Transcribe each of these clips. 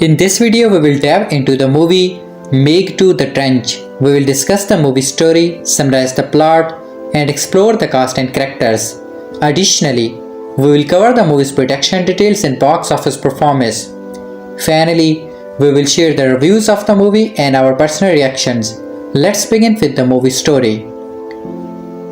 In this video, we will dive into the movie Meg to the Trench. We will discuss the movie story, summarize the plot, and explore the cast and characters. Additionally, we will cover the movie's production details and box office performance. Finally, we will share the reviews of the movie and our personal reactions. Let's begin with the movie story.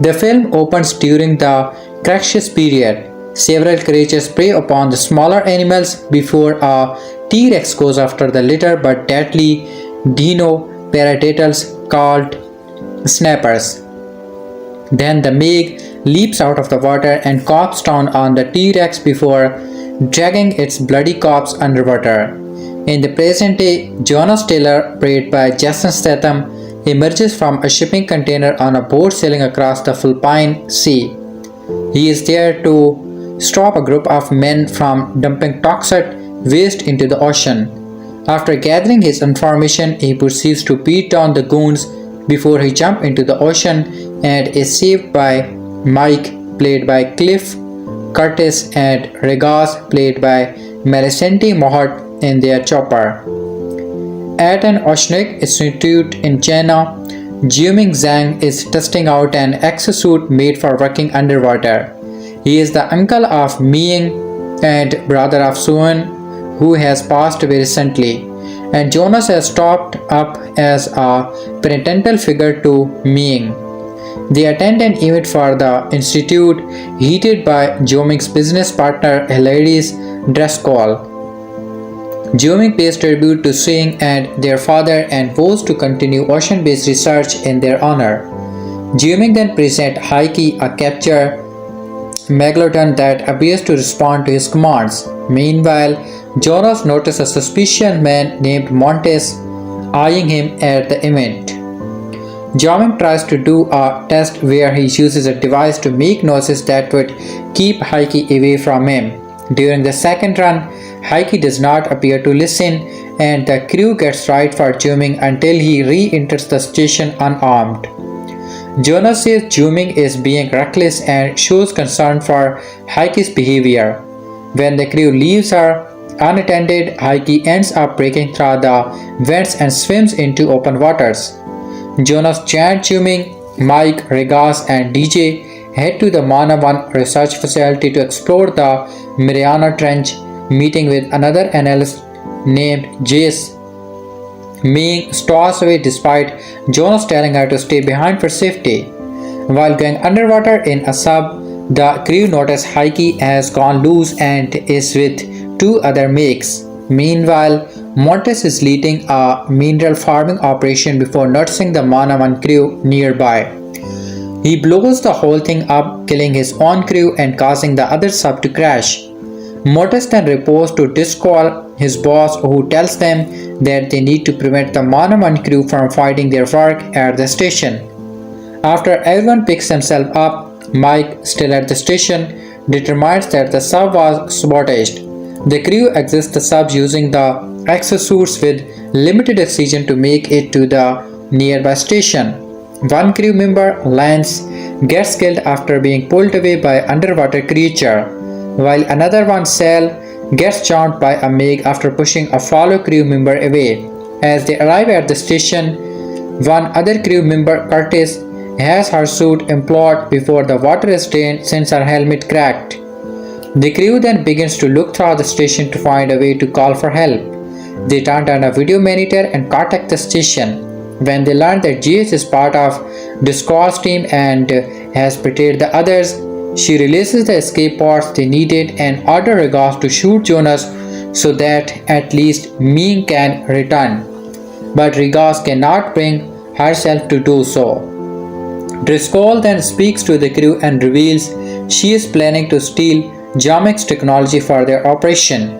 The film opens during the Cretaceous period. Several creatures prey upon the smaller animals before a T-Rex goes after the litter but deadly dino-pterodactyls called snappers. Then the Meg leaps out of the water and cops down on the T-Rex before dragging its bloody corpse underwater. In the present day, Jonas Taylor, played by Jason Statham, emerges from a shipping container on a boat sailing across the Philippine Sea. He is there to stop a group of men from dumping toxic waste into the ocean. After gathering his information, he proceeds to beat down the goons before he jumps into the ocean and is saved by Mike, played by Cliff Curtis, and Regas, played by Melisande Mohat, in their chopper. At an oceanic institute in China, Jing is testing out an exosuit made for working underwater. He is the uncle of Ming and brother of Suan, who has passed away recently, and Jonas has stopped up as a parental figure to Ming. They attend an event for the institute headed by Joming's business partner Hilary's Driscoll. Joming pays tribute to Singh and their father and vows to continue ocean-based research in their honor. Joming then presents Heike, a captured megalodon that appears to respond to his commands. Meanwhile, Jonas notices a suspicious man named Montes eyeing him at the event. Joming tries to do a test where he uses a device to make noises that would keep Heike away from him. During the second run, Heike does not appear to listen, and the crew gets right for Joming until he re-enters the station unarmed. Jonas says Joming is being reckless and shows concern for Heike's behavior. When the crew leaves her unattended, Heike ends up breaking through the vents and swims into open waters. Jonas, Chad, Joming, Mike, Regas, and DJ head to the Mana 1 research facility to explore the Mariana Trench, meeting with another analyst named Jace. Ming staws away despite Jonas telling her to stay behind for safety. While going underwater in a sub, the crew notice Heike has gone loose and is with two other Megs. Meanwhile, Montes is leading a mineral farming operation before noticing the Mana 1 crew nearby. He blows the whole thing up, killing his own crew and causing the other sub to crash. Montes then reports to Driscoll, his boss, who tells them that they need to prevent the Mana 1 crew from fighting their work at the station. After everyone picks themselves up, Mike, still at the station, determines that the sub was sabotaged. The crew exits the sub using the exosuits with limited oxygen to make it to the nearby station. One crew member, Lance, gets killed after being pulled away by an underwater creature, while another one, Sal, gets charmed by a Meg after pushing a fellow crew member away. As they arrive at the station, one other crew member, Curtis, has her suit implode before the water is drained since her helmet cracked. The crew then begins to look through the station to find a way to call for help. They turn on a video monitor and contact the station. When they learn that GS is part of Driscoll's team and has betrayed the others, she releases the escape pods they needed and orders Regas to shoot Jonas so that at least Ming can return. But Regas cannot bring herself to do so. Driscoll then speaks to the crew and reveals she is planning to steal Joming's technology for their operation.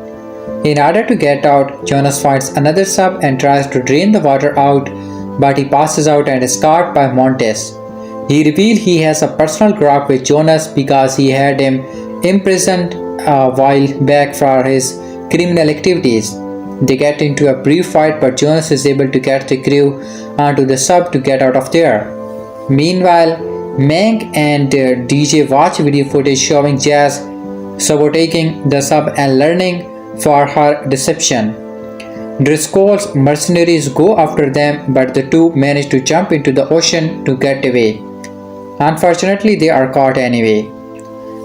In order to get out, Jonas finds another sub and tries to drain the water out, but he passes out and is caught by Montes. He reveals he has a personal grudge with Jonas because he had him imprisoned a while back for his criminal activities. They get into a brief fight, but Jonas is able to get the crew onto the sub to get out of there. Meanwhile, Meg and DJ watch video footage showing Jazz sabotaging the sub and learning for her deception. Driscoll's mercenaries go after them, but the two manage to jump into the ocean to get away. Unfortunately, they are caught anyway.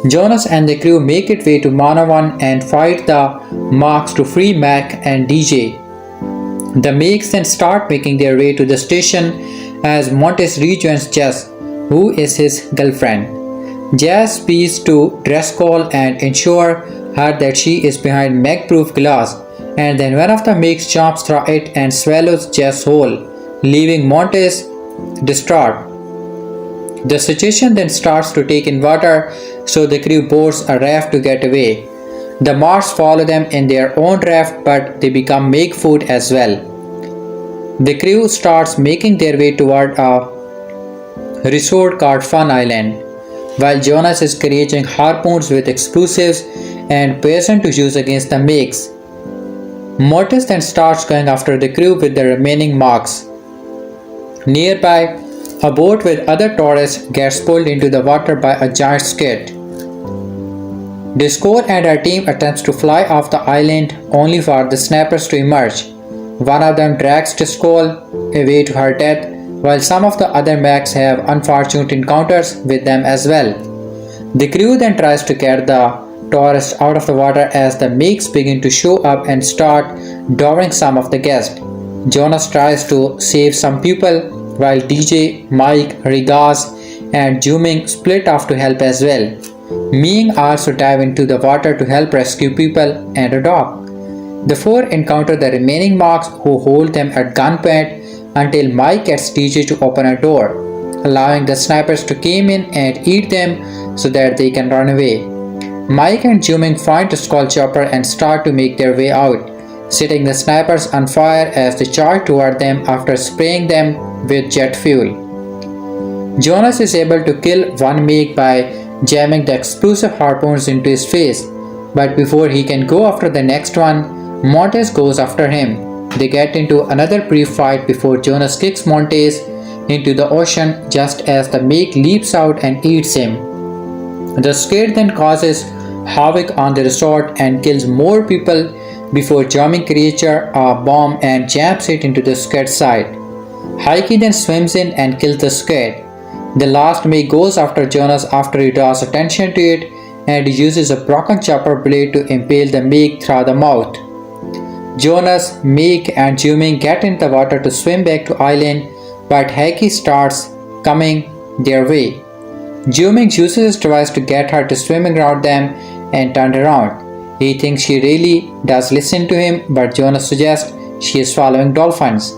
Jonas and the crew make it way to Manawan and fight the Marks to free Mac and DJ. The Megs then start making their way to the station as Montes rejoins Jess, who is his girlfriend. Jess speaks to Driscoll and ensures her that she is behind Meg-proof glass, and then one of the Megs jumps through it and swallows Jess whole, leaving Montes distraught. The situation then starts to take in water, so the crew boards a raft to get away. The Mars follow them in their own raft, but they become Meg food as well. The crew starts making their way toward a resort called Fun Island, while Jonas is creating harpoons with explosives and poison to use against the Megs. Mortis then starts going after the crew with the remaining marks. Nearby, a boat with other tourists gets pulled into the water by a giant squid. Discord and her team attempts to fly off the island only for the snappers to emerge. One of them drags Discord away to her death, while some of the other Macs have unfortunate encounters with them as well. The crew then tries to get the tourists out of the water as the Megs begin to show up and start devouring some of the guests. Jonas tries to save some people, while DJ, Mike, Rigas, and Jing split off to help as well. Ming also dive into the water to help rescue people and a dog. The four encounter the remaining Marks, who hold them at gunpoint until Mike gets DJ to open a door, allowing the snipers to come in and eat them so that they can run away. Mike and Jing find the skull chopper and start to make their way out, setting the snipers on fire as they charge toward them after spraying them with jet fuel. Jonas is able to kill one Meg by jamming the explosive harpoons into his face, but before he can go after the next one, Montes goes after him. They get into another brief fight before Jonas kicks Montes into the ocean just as the Meg leaps out and eats him. The squid then causes havoc on the resort and kills more people before jamming creature a bomb and jams it into the squid's side. Heike then swims in and kills the squid. The last Meg goes after Jonas after he draws attention to it and uses a broken chopper blade to impale the Meg through the mouth. Jonas, Meg, and Jing get in the water to swim back to island, but Heike starts coming their way. Jing uses his device to get her to swim around them and turn around. He thinks she really does listen to him, but Jonas suggests she is following dolphins.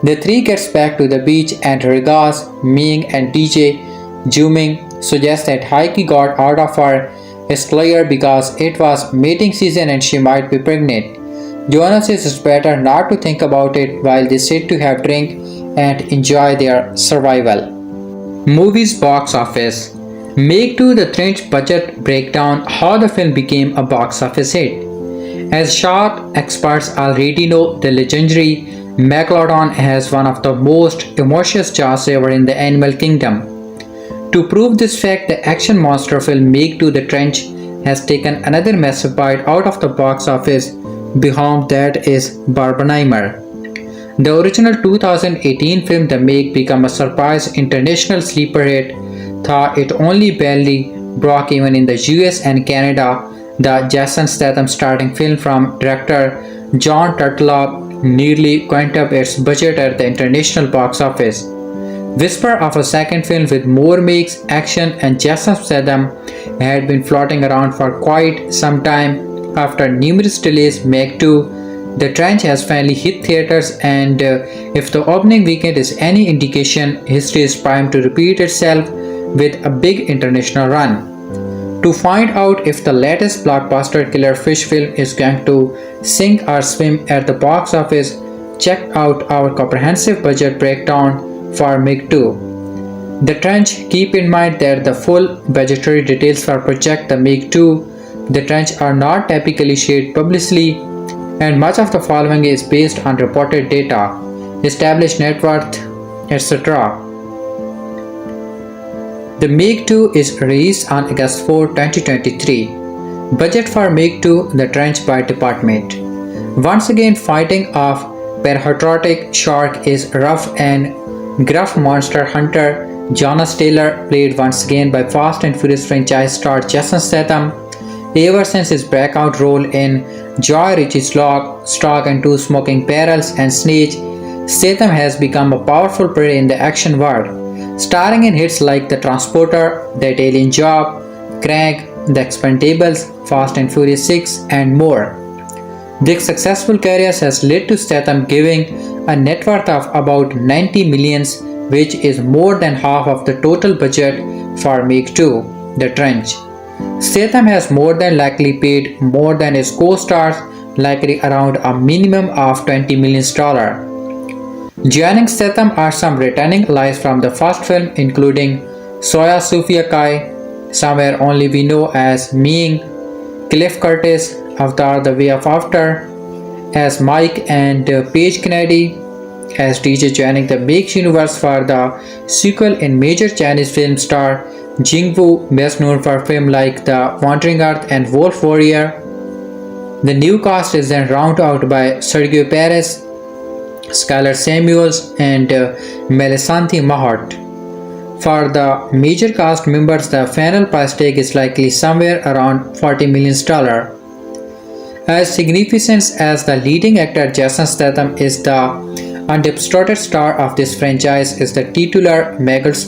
The three gets back to the beach and Rigas, Ming, and DJ. Jing suggests that Heike got out of her escalator because it was mating season and she might be pregnant. Jonas says it's better not to think about it while they sit to have drink and enjoy their survival. Movies box office. Meg 2 The Trench budget breakdown how the film became a box office hit. As sharp experts already know, the legendary Megalodon has one of the most emotional jaws ever in the animal kingdom. To prove this fact, the action monster film Meg 2 The Trench has taken another massive bite out of the box office. Beyond that is Barbenheimer. The original 2018 film The Meg became a surprise international sleeper hit, though it only barely broke even in the US and Canada. The Jason Statham starring film from director John Turturro nearly quintupled its budget at the international box office. Whisper of a second film with more Megs, action, and Jason Statham had been floating around for quite some time. After numerous delays, Meg 2 The Trench has finally hit theaters, and if the opening weekend is any indication, history is primed to repeat itself with a big international run. To find out if the latest blockbuster killer fish film is going to sink or swim at the box office, check out our comprehensive budget breakdown for Meg 2 The Trench. Keep in mind that the full budgetary details for Project The Meg 2 The Trench are not typically shared publicly, and much of the following is based on reported data, established net worth, etc. The Meg 2 is released on August 4, 2023. Budget for Meg 2 The Trench by department. Once again, fighting off patriotic shark is rough and gruff monster hunter Jonas Taylor, played once again by Fast and Furious franchise star Jason Statham. Ever since his breakout role in Joy Ritchie's Stock and Two Smoking Barrels and Snatch, Statham has become a powerful prey in the action world, starring in hits like The Transporter, The Italian Job, Crank, The Expendables, Fast and Furious 6, and more. This successful career has led to Statham giving a net worth of about 90 millions, which is more than half of the total budget for Meg 2, The Trench. Statham has more than likely paid more than his co-stars, likely around a minimum of $20 million. Joining Statham are some returning allies from the first film, including Soya Sofia Kai, Somewhere Only We Know as Ming, Cliff Curtis, Avatar The Way of After as Mike, and Paige Kennedy as DJ, joining the Megs universe for the sequel in major Chinese film star Jing, best known for films like The Wandering Earth and Wolf Warrior. The new cast is then rounded out by Sergio Perez, Skylar Samuels, and Melesanthi Mahot. For the major cast members, the final price tag is likely somewhere around $40 million. As significant as the leading actor Jason Statham is, the undisputed star of this franchise is the titular Megs.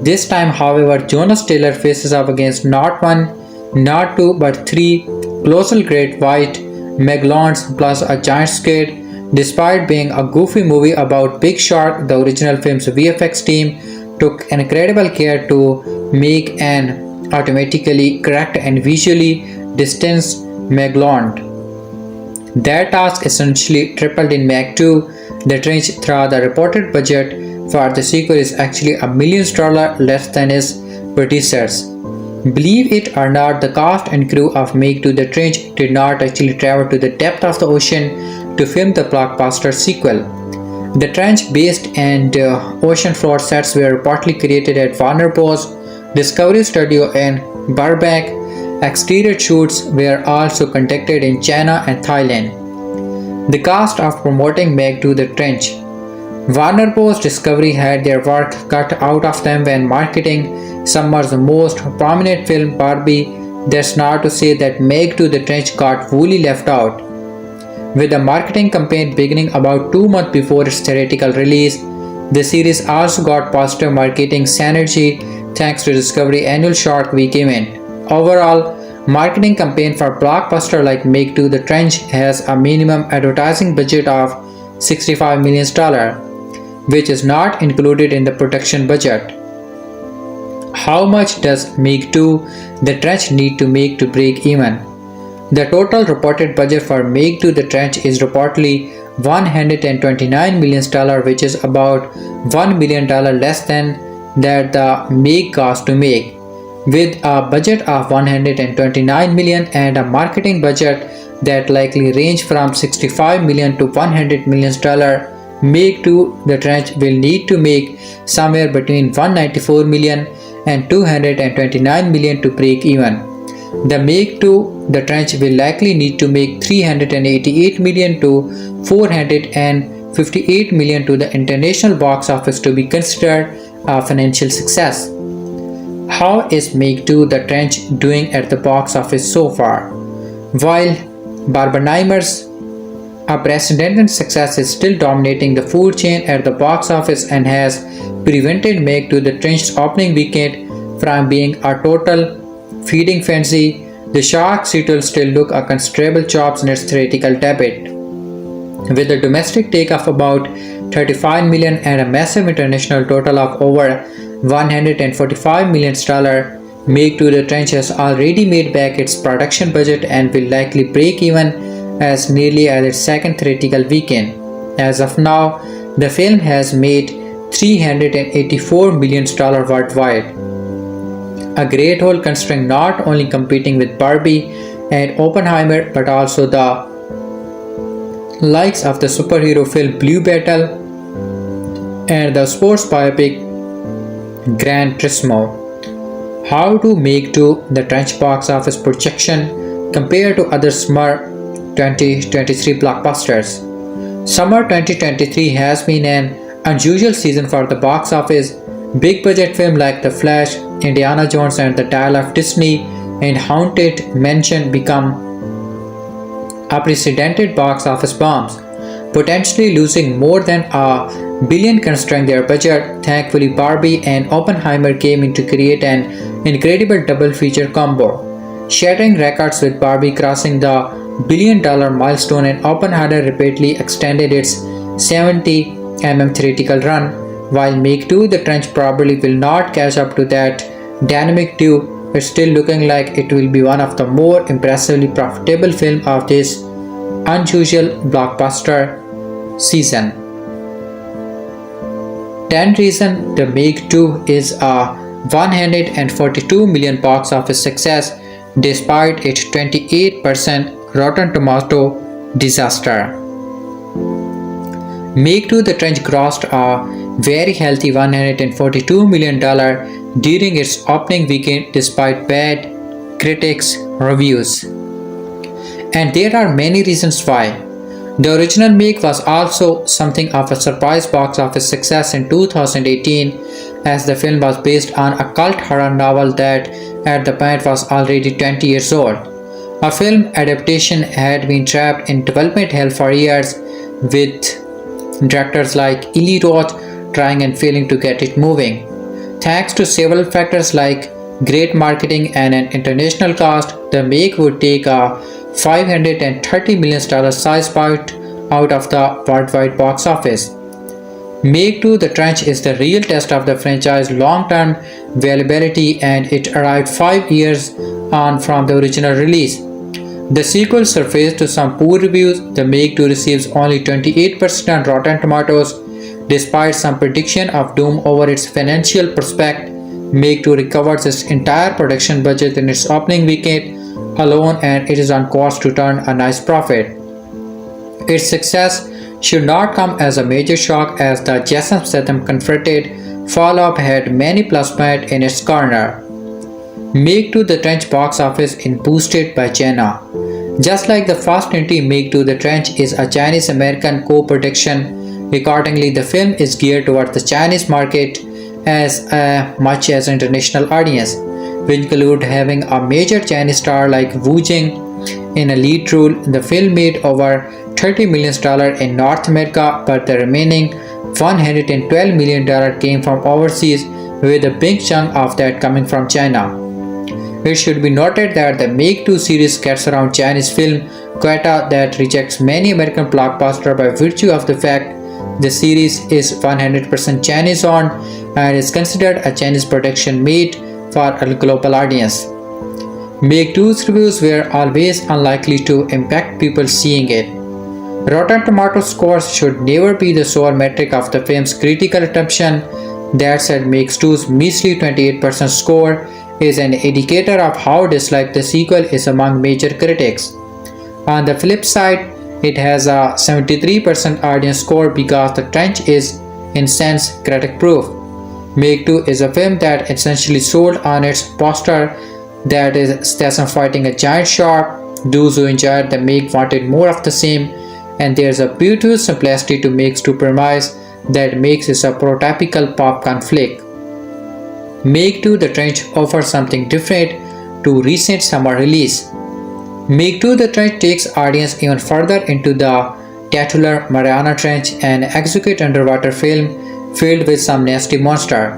This time, however, Jonas Taylor faces up against not one, not two, but three colossal great white megalons plus a giant squid. Despite being a goofy movie about Big Shark, the original film's VFX team took incredible care to make an automatically correct and visually distant megalon. Their task essentially tripled in Meg 2, The Trench, through the reported budget for the sequel is actually $1 million less than its predecessors. Believe it or not, the cast and crew of Meg 2 The Trench did not actually travel to the depth of the ocean to film the blockbuster sequel. The trench-based and ocean-floor sets were reportedly created at Warner Bros. Discovery Studio in Burbank. Exterior shoots were also conducted in China and Thailand. The cost of promoting Meg 2 The Trench. Warner Bros. Discovery had their work cut out of them when marketing summer's most prominent film Barbie. That's not to say that Meg 2 The Trench got wholly left out. With the marketing campaign beginning about 2 months before its theatrical release, the series also got positive marketing synergy thanks to Discovery annual Shark Week event. Overall, marketing campaign for blockbuster like Meg 2 The Trench has a minimum advertising budget of $65 million, which is not included in the production budget. How much does Meg 2 The Trench need to make to break even? The total reported budget for Meg 2 The Trench is reportedly $129 million, which is about $1 million less than that the Meg cost to make. With a budget of $129 million and a marketing budget that likely range from $65 million to $100 million, Meg 2 The Trench will need to make somewhere between $194 million and $229 million to break even. The Meg 2 The Trench will likely need to make $388 million to $458 million to the international box office to be considered a financial success. How is Meg 2 The Trench doing at the box office so far? While Barbenheimer's unprecedented success is still dominating the food chain at the box office and has prevented Meg 2 The Trench's opening weekend from being a total feeding frenzy, the shark sequel still look a considerable chops in its theatrical debut. With a domestic take of about $35 million and a massive international total of over $145 million, Meg 2 The Trench has already made back its production budget and will likely break even as nearly as its second theatrical weekend. As of now, the film has made $384 million worldwide. A great haul considering not only competing with Barbie and Oppenheimer but also the likes of the superhero film Blue Beetle and the sports biopic Gran Turismo. How do Meg 2 The Trench box office projection compare to other 2023 blockbusters. Summer 2023 has been an unusual season for the box office. Big budget films like The Flash, Indiana Jones and the Dial of Disney, and Haunted Mansion become unprecedented box office bombs, potentially losing more than $1 billion considering their budget. Thankfully, Barbie and Oppenheimer came in to create an incredible double feature combo, shattering records with Barbie crossing the $1 billion milestone and Oppenheimer repeatedly extended its 70 theatrical run. While Meg 2 The Trench probably will not catch up to that dynamic duo, it's still looking like it will be one of the more impressively profitable films of this unusual blockbuster season. 10 reasons The Meg 2 is a 142 million box office success despite its 28% Rotten Tomato disaster. Meg 2 The Trench grossed a very healthy $142 million during its opening weekend despite bad critics' reviews. And there are many reasons why. The original Meg was also something of a surprise box office success in 2018, as the film was based on a cult horror novel that at the point was already 20 years old. A film adaptation had been trapped in development hell for years, with directors like Eli Roth trying and failing to get it moving. Thanks to several factors like great marketing and an international cast, the Meg would take a $530 million size bite out of the worldwide box office. Meg 2 The Trench is the real test of the franchise's long-term viability, and it arrived 5 years on from the original release. The sequel surfaced to some poor reviews. The Meg 2 receives only 28% on Rotten Tomatoes. Despite some prediction of doom over its financial prospect, Meg 2 recovers its entire production budget in its opening weekend alone, and it is on course to turn a nice profit. Its success should not come as a major shock, as the Jason Statham confronted follow-up had many plus points in its corner. Meg 2 The Trench box office is boosted by China. Just like the first entry, Meg 2 The Trench is a Chinese-American co-production. Accordingly, the film is geared towards the Chinese market as much as international audience, which include having a major Chinese star like Jing in a lead role. The film made over $30 million in North America, but the remaining $112 million came from overseas, with a big chunk of that coming from China. It should be noted that the Meg 2 series gets around Chinese film quota that rejects many American blockbusters by virtue of the fact the series is 100% Chinese owned and is considered a Chinese production made for a global audience. Meg 2's reviews were always unlikely to impact people seeing it. Rotten Tomatoes scores should never be the sole metric of the film's critical reception. That said, Meg 2's measly 28% score is an indicator of how disliked the sequel is among major critics. On the flip side, it has a 73% audience score because The Trench is, in sense, critic proof. Meg 2 is a film that essentially sold on its poster that is Statham fighting a giant shark. Those who enjoyed the Meg wanted more of the same, and there's a beautiful simplicity to Meg's 2 premise that makes it a prototypical popcorn flick. Meg 2 The Trench offers something different to recent summer release. Meg 2 The Trench takes audience even further into the titular Mariana Trench, an exquisite underwater film filled with some nasty monster.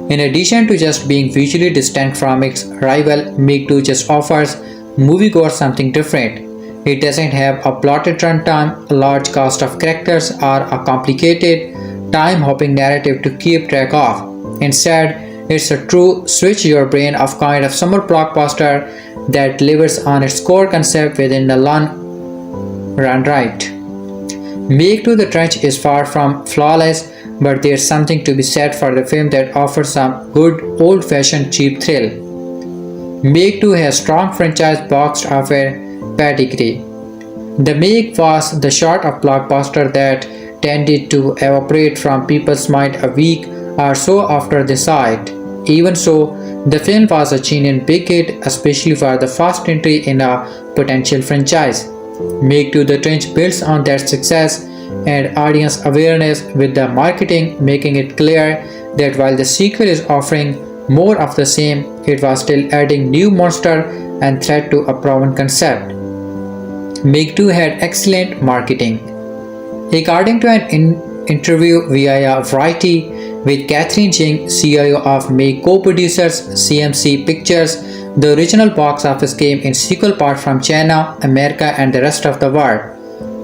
In addition to just being visually distinct from its rival, Meg 2 just offers moviegoers something different. It doesn't have a plotted runtime, a large cast of characters, or a complicated, time-hopping narrative to keep track of. Instead, it's a true switch-your-brain of kind of summer blockbuster that delivers on its core concept within the long run right. Meg 2 The Trench is far from flawless, but there's something to be said for the film that offers some good old-fashioned cheap thrill. Meg 2 has strong franchise box office pedigree. The Meg was the sort of blockbuster that tended to evaporate from people's mind a week or so after they saw it. Even so, the film was a genuine big hit, especially for the first entry in a potential franchise. Meg 2 The Trench builds on that success and audience awareness with the marketing, making it clear that while the sequel is offering more of the same, it was still adding new monster and threat to a proven concept. Meg 2 had excellent marketing. According to an interview via Variety with Catherine Jing, CIO of Meg co-producers CMC Pictures, the original box office came in sequel part from China, America and the rest of the world.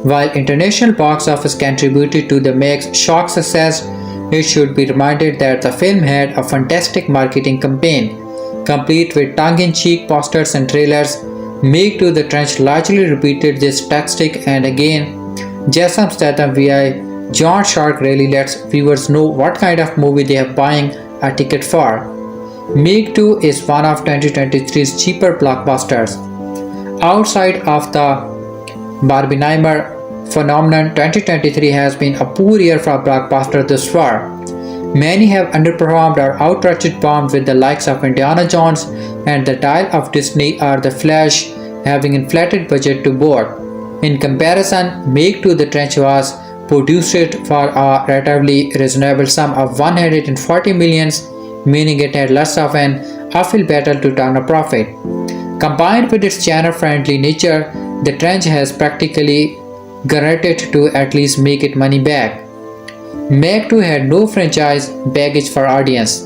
While international box office contributed to the Meg's shock success, it should be reminded that the film had a fantastic marketing campaign, complete with tongue-in-cheek posters and trailers. Meg 2 The Trench largely repeated this tactic, and again, Jason Statham via John Shark really lets viewers know what kind of movie they are buying a ticket for. Meg 2 is one of 2023's cheaper blockbusters. Outside of the Barbenheimer phenomenon, 2023 has been a poor year for blockbusters thus far. Many have underperformed or outright bombed, with the likes of Indiana Jones and The Dial of Disney or The Flash having inflated budget to board. In comparison, Meg 2 The Trench was produced for a relatively reasonable sum of 140 millions, meaning it had less of an uphill battle to turn a profit. Combined with its genre-friendly nature, The Trench has practically guaranteed to at least make it money back. Meg 2 had no franchise baggage for audience.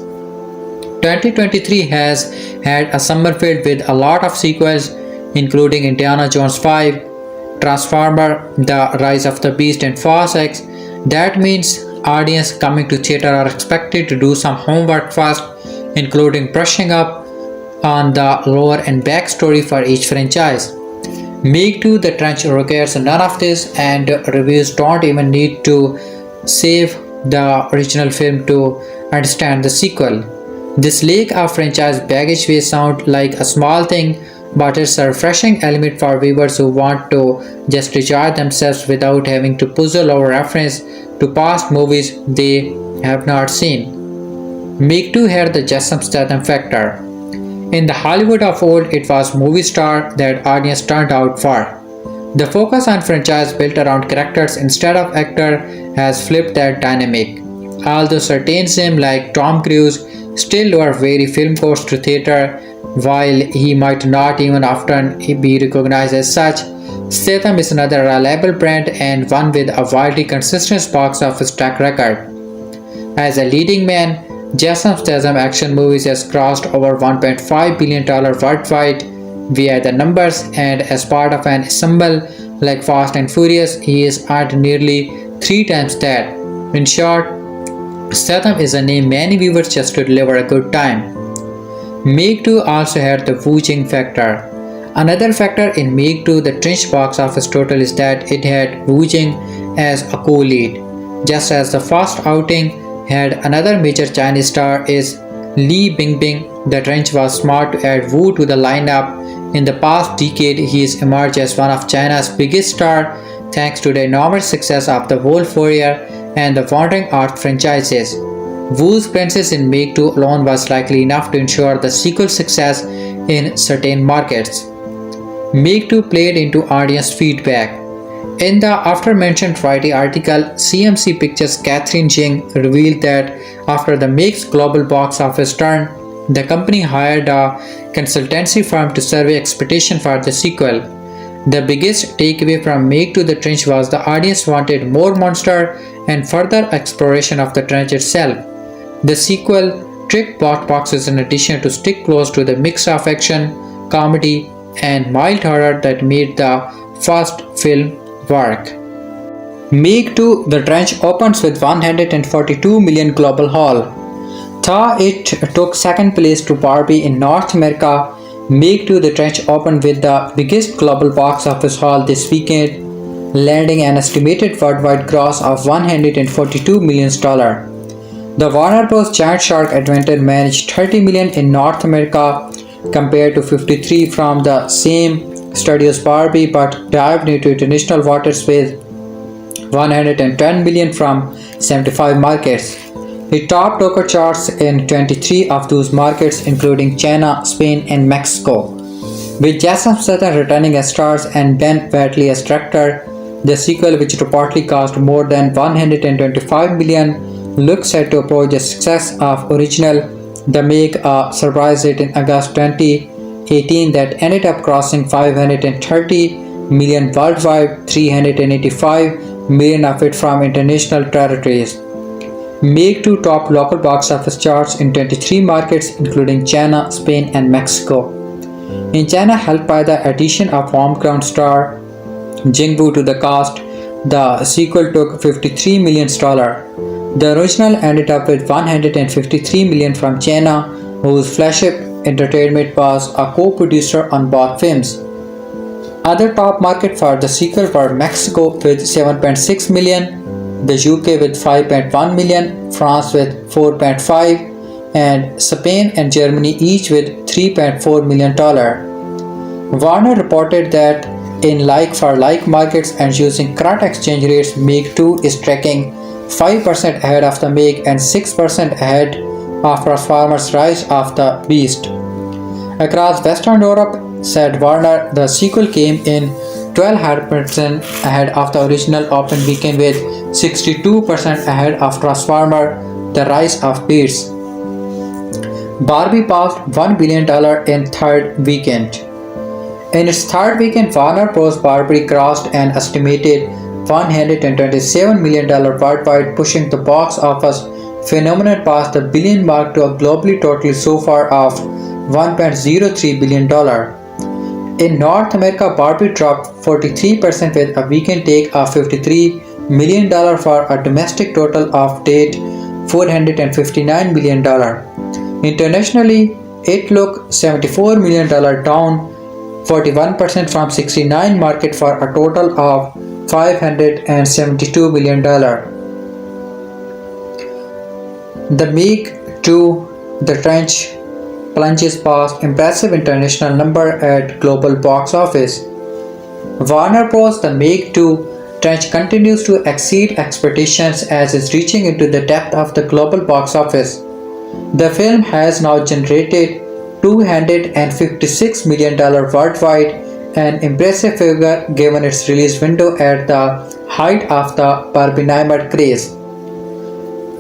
2023 has had a summer filled with a lot of sequels, including Indiana Jones 5, Transformer, The Rise of the Beast and Fast X. That means audience coming to theater are expected to do some homework first, including brushing up on the lore and backstory for each franchise. Meg 2 The Trench requires none of this, and reviews don't even need to save the original film to understand the sequel. This lack of franchise baggage may sound like a small thing, but it's a refreshing element for viewers who want to just enjoy themselves without having to puzzle over reference to past movies they have not seen. Meg 2 had the Jason Statham factor. In the Hollywood of old, it was movie star that audience turned out for. The focus on franchise built around characters instead of actor has flipped that dynamic. Although certain names like Tom Cruise still are very film goers to theater, while he might not even often be recognized as such, Statham is another reliable brand and one with a widely consistent box office track record. As a leading man, Jason Statham action movies has crossed over $1.5 billion worldwide via the numbers, and as part of an ensemble like Fast and Furious, he is earned nearly 3 times that. In short, Statham is a name many viewers just to deliver a good time. Meg 2 also had the Jing factor. Another factor in Meg 2 The Trench box office total is that it had Jing as a co-lead. Just as the first outing had another major Chinese star is Li Bingbing, The Trench was smart to add Wu to the lineup. In the past decade, he has emerged as one of China's biggest stars thanks to the enormous success of the Wolf Warrior and the Wandering Earth franchises. Wu's presence in Meg 2 alone was likely enough to ensure the sequel's success in certain markets. Meg 2 played into audience feedback. In the aforementioned Variety article, CMC Pictures' Catherine Jing revealed that after the Meg's global box office turn, the company hired a consultancy firm to survey expectation for the sequel. The biggest takeaway from Meg 2 The Trench was the audience wanted more monster and further exploration of the trench itself. The sequel tricked both boxes in addition to stick close to the mix of action, comedy, and mild horror that made the first film work. Meg 2 The Trench opens with 142 million global haul. Though it took second place to Barbie in North America, Meg 2 The Trench opened with the biggest global box office haul this weekend, landing an estimated worldwide gross of $142 million. The Warner Bros. Giant Shark Adventure managed $30 million in North America compared to $53 million from the same studio's Barbie, but dived into international waters with $110 million from 75 markets. It topped local charts in 23 of those markets, including China, Spain, and Mexico. With Jason Statham returning as stars and Ben Wheatley as director, the sequel, which reportedly cost more than 125 million, looks set to approach the success of original. The Meg surprised it in August 2018 that ended up crossing 530 million worldwide, 385 million of it from international territories. Meg 2 topped local box office charts in 23 markets including China, Spain and Mexico. In China, helped by the addition of homegrown star Jing to the cast, the sequel took $53 million. The original ended up with $153 million from China, whose Flagship Entertainment was a co-producer on both films. Other top markets for the sequel were Mexico with 7.6 million, the UK with 5.1 million, France with 4.5, and Spain and Germany each with $3.4 million. Warner reported that in like-for-like markets and using current exchange rates, Meg 2 is tracking 5% ahead of the Meg and 6% ahead of Transformers Rise of the Beast. Across Western Europe, said Warner, the sequel came in 12% ahead of the original open weekend with 62% ahead of Transformers The Rise of Beasts. Barbie passed $1 billion in third weekend. In its third weekend, Warner Bros. Barbie crossed an estimated $127 million worldwide, pushing the box office phenomenon past the billion mark to a globally total so far of $1.03 billion. In North America, Barbie dropped 43% with a weekend take of $53 million for a domestic total of date $459 million. Internationally, it looked $74 million, down 41% from 69 market for a total of $572 million. The Meg 2, The Trench, plunges past impressive international number at global box office. Warner Bros. The Meg 2 Trench continues to exceed expectations as it's reaching into the depth of the global box office. The film has now generated $256 million worldwide, an impressive figure given its release window at the height of the Barbenheimer craze.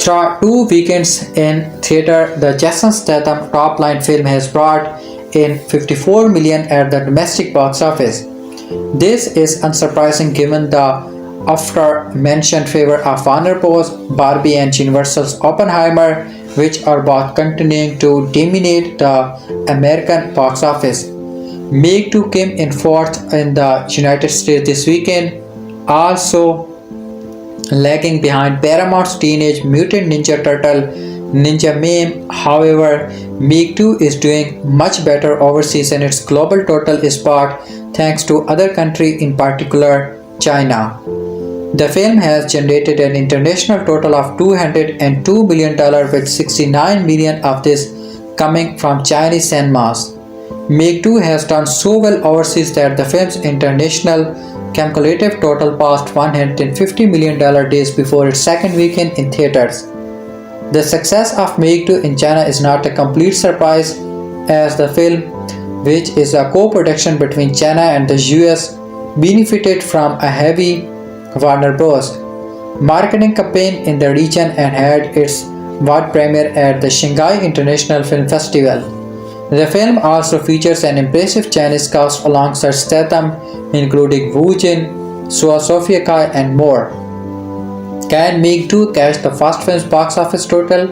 Through 2 weekends in theater, the Jason Statham top-line film has brought in $54 million at the domestic box office. This is unsurprising given the aforementioned favor of Warner Bros., Barbie and Universal's Oppenheimer, which are both continuing to dominate the American box office. Meg 2 came in 4th in the United States this weekend, also lagging behind Paramount's Teenage Mutant Ninja Turtle Ninja Meme. However, Meg 2 is doing much better overseas and its global total is spot thanks to other countries, in particular China. The film has generated an international total of $202 million, with $69 million of this coming from Chinese cinemas. Meg 2 has done so well overseas that the film's international cumulative total passed $150 million days before its second weekend in theaters. The success of Meg 2 in China is not a complete surprise, as the film, which is a co-production between China and the US, benefited from a heavy Warner Bros. Marketing campaign in the region and had its world premiere at the Shanghai International Film Festival. The film also features an impressive Chinese cast alongside Statham, including Wu Jin, Sofia Kai and more. Can Meg 2 catch the first film's box office total?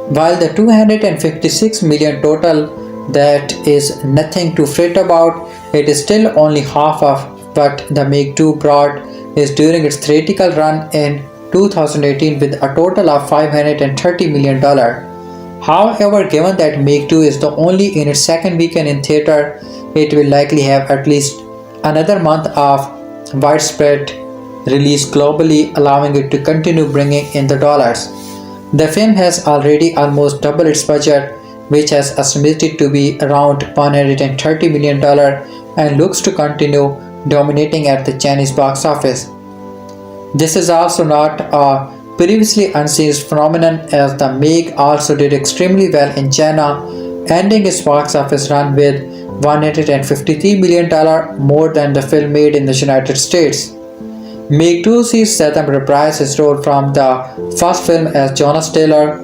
While the $256 million total, that is nothing to fret about, it is still only half of what the Meg 2 brought is during its theatrical run in 2018 with a total of $530 million. However, given that Meg 2 is the only in its second weekend in theater, it will likely have at least another month of widespread release globally, allowing it to continue bringing in the dollars. The film has already almost doubled its budget, which is estimated to be around $130 million, and looks to continue dominating at the Chinese box office. This is also not a previously unseen phenomenon, as the Meg also did extremely well in China, ending its box office run with $153 million more than the film made in the United States. Meg 2 sees Statham reprise his role from the first film as Jonas Taylor,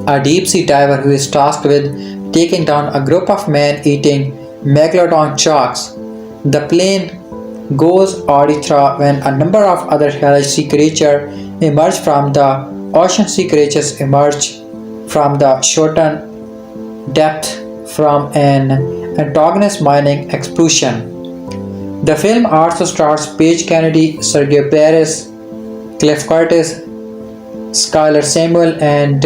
a deep-sea diver who is tasked with taking down a group of man-eating megalodon sharks. The plane goes awry when a number of other hellish sea creatures emerge from the ocean. Sea creatures emerge from the shortened depth from an antagonist mining explosion. The film also stars Paige Kennedy, Sergio Perez, Cliff Curtis, Skylar Samuel, and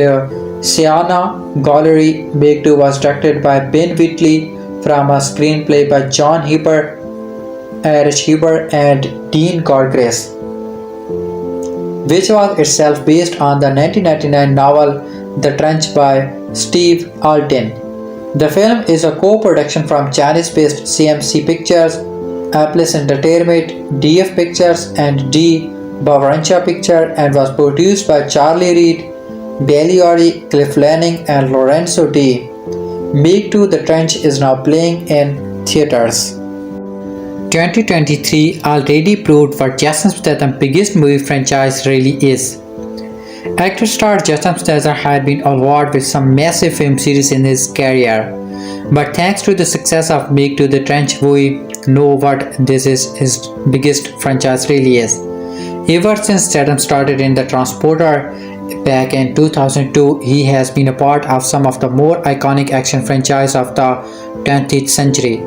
Sienna Gollery. Meg 2 was directed by Ben Wheatley from a screenplay by John Heber, Erich Heber, and Dean Gorgrace, which was itself based on the 1999 novel The Trench by Steve Alten. The film is a co-production from Chinese-based CMC Pictures, Apple's Entertainment, DF Pictures, and D. Bavarancha Picture, and was produced by Charlie Reed, Bailey Ori, Cliff Lanning, and Lorenzo D. Meg 2 The Trench is now playing in theaters. 2023 already proved what Jason Statham's biggest movie franchise really is. Actor star Jason Statham had been awarded with some massive film series in his career, but thanks to the success of Meg 2 The Trench, we know what this is his biggest franchise really is. Ever since Statham started in The Transporter back in 2002, he has been a part of some of the more iconic action franchises of the 20th century.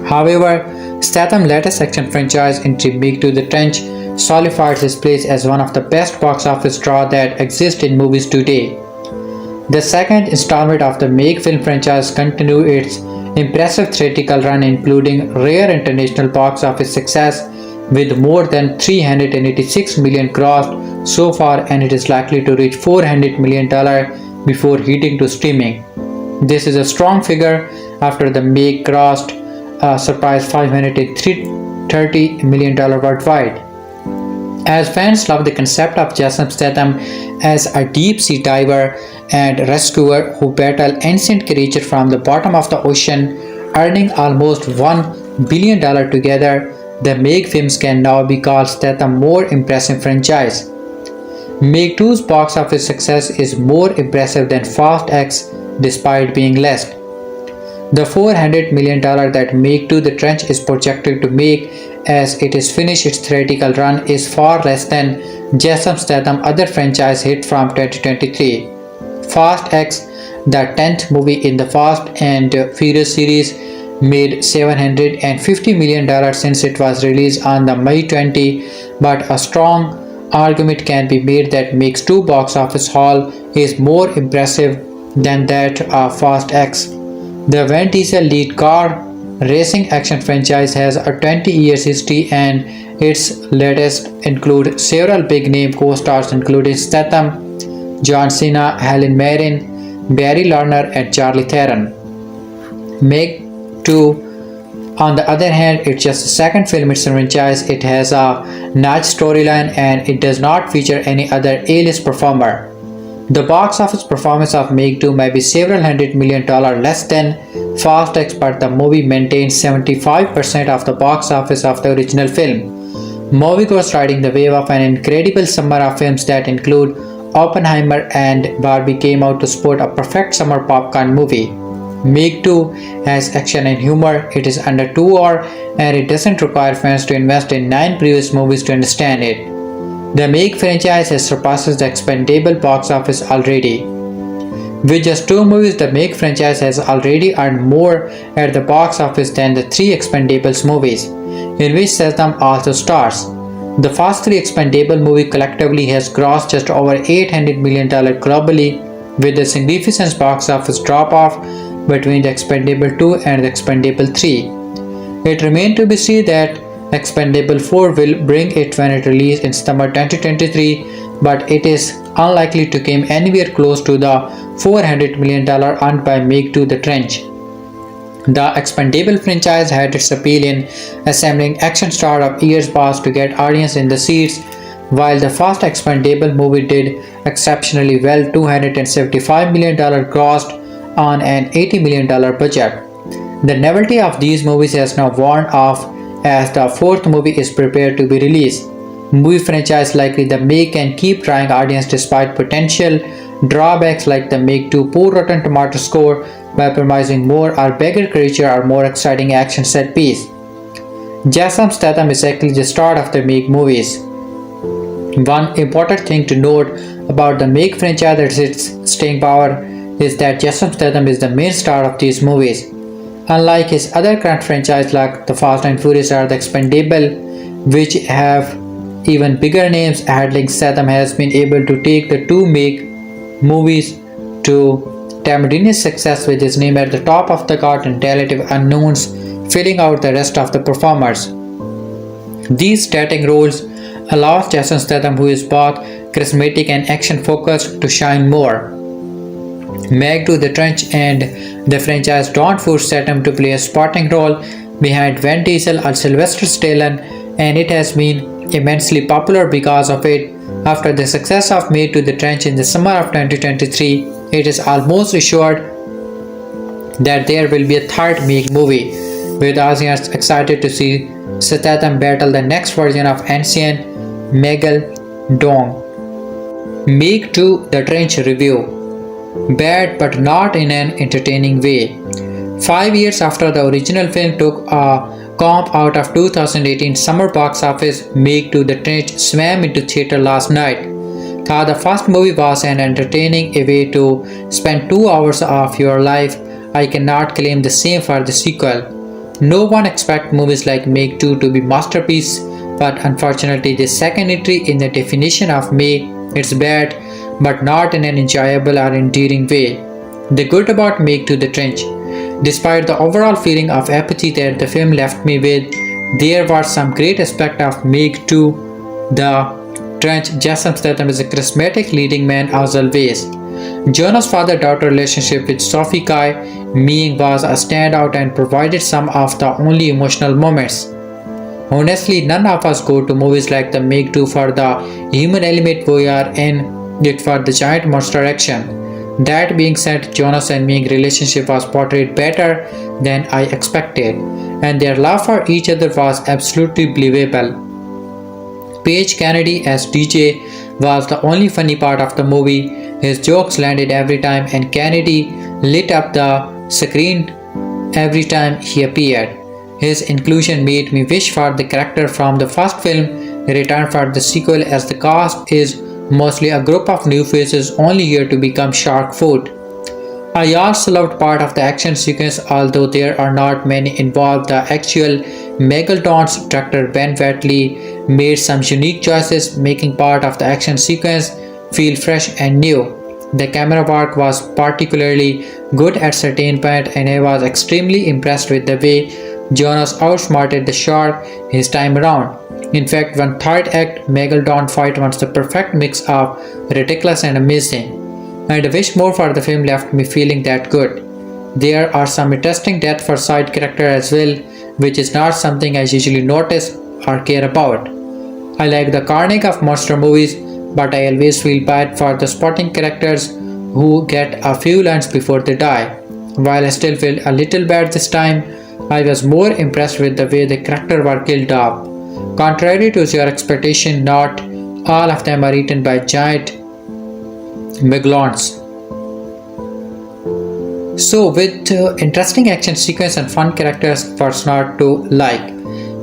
However, Statham's latest action franchise entry, Meg 2 The Trench, solidifies his place as one of the best box office draws that exist in movies today. The second installment of the Meg film franchise continues its impressive theatrical run, including rare international box office success with more than $386 million grossed so far, and it is likely to reach $400 million before heading to streaming. This is a strong figure after the Meg grossed a surprise $530 million worldwide. As fans love the concept of Jason Statham as a deep-sea diver and rescuer who battle ancient creatures from the bottom of the ocean, earning almost $1 billion together, the Meg films can now be called Statham's more impressive franchise. Meg 2's box office success is more impressive than Fast X despite being less. The $400 million that Meg 2 The Trench is projected to make as it is finished its theatrical run is far less than Jason Statham's other franchise hit from 2023. Fast X, the 10th movie in the Fast and Furious series, made $750 million since it was released on the May 20, but a strong argument can be made that Meg 2 box office haul is more impressive than that of Fast X. The Vin Diesel lead car racing action franchise has a 20-year history, and its latest include several big-name co-stars including Statham, John Cena, Helen Mirren, Barry Lerner, and Charlie Theron. Meg 2, on the other hand, it's just the second film in its franchise. It has a nice storyline and it does not feature any other A-list performer. The box office performance of Meg 2 may be several $100 million less than Fast X, but the movie maintains 75% of the box office of the original film. Moviegoers riding the wave of an incredible summer of films that include Oppenheimer and Barbie came out to support a perfect summer popcorn movie. Meg 2 has action and humor, it is under 2 hours, and it doesn't require fans to invest in 9 previous movies to understand it. The Meg franchise has surpassed the Expendable box office already. With just 2 movies, the Meg franchise has already earned more at the box office than the 3 Expendables movies, in which Statham also stars. The first 3 Expendable movies collectively has grossed just over $800 million globally, with a significant box office drop-off between the Expendable 2 and the Expendable 3. It remains to be seen that Expendable 4 will bring it when it releases in summer 2023, but it is unlikely to come anywhere close to the $400 million earned by Meg 2 The Trench. The Expendable franchise had its appeal in assembling action stars of years past to get audience in the seats, while the first Expendable movie did exceptionally well, $275 million grossed on an $80 million budget. The novelty of these movies has now worn off as the fourth movie is prepared to be released. Movie franchise like The Meg can keep drawing audience despite potential drawbacks like The Meg 2 poor Rotten Tomato score by promising more or bigger creature or more exciting action set piece. Jason Statham is actually the star of the Meg movies. One important thing to note about the Meg franchise and its staying power is that Jason Statham is the main star of these movies. Unlike his other current franchises like The Fast and Furious or The Expendable, which have even bigger names handling, Statham has been able to take the two Meg movies to tremendous success with his name at the top of the card and relative unknowns filling out the rest of the performers. These starting roles allows Jason Statham, who is both charismatic and action focused, to shine more. Meg to the Trench and the franchise don't force Statham to play a supporting role behind Vin Diesel or Sylvester Stallone, and it has been immensely popular because of it. After the success of Meg to the Trench in the summer of 2023, it is almost assured that there will be a third Meg movie, with audience excited to see Statham battle the next version of ancient Megalodon. Meg to the Trench review. Bad but not in an entertaining way. 5 years after the original film took a comp out of 2018 summer box office, Meg to the Trench swam into theater last night. Though the first movie was an entertaining way to spend 2 hours of your life, I cannot claim the same for the sequel. No one expects movies like Meg 2 to be masterpiece, but unfortunately the second entry in the definition of Meg, it's bad but not in an enjoyable or endearing way. The good about Meg to the Trench. Despite the overall feeling of apathy that the film left me with, there was some great aspect of Meg to the Trench. Jason Statham is a charismatic leading man as always. Jonas' father-daughter relationship with Sophie Kai Ming was a standout and provided some of the only emotional moments. Honestly, none of us go to movies like the Meg 2 for the human element we are in it for the giant monster action. That being said, Jonas and Ming relationship was portrayed better than I expected, and their love for each other was absolutely believable. Paige Kennedy as DJ was the only funny part of the movie. His jokes landed every time, and Kennedy lit up the screen every time he appeared. His inclusion made me wish for the character from the first film return for the sequel, as the cast is mostly a group of new faces only here to become shark food. I also loved part of the action sequence, although there are not many involved. The actual Megalodon's director Ben Wheatley made some unique choices, making part of the action sequence feel fresh and new. The camera work was particularly good at certain points, and I was extremely impressed with the way Jonas outsmarted the shark his time around. In fact, one third act Megalodon fight was the perfect mix of ridiculous and amazing, and a wish more for the film left me feeling that good. There are some interesting depth for side character as well, which is not something I usually notice or care about. I like the carnage of monster movies, but I always feel bad for the supporting characters who get a few lines before they die. While I still feel a little bad this time, I was more impressed with the way the characters were killed off. Contrary to your expectation, not all of them are eaten by giant megalodons. So, with interesting action sequence and fun characters, what's not to like?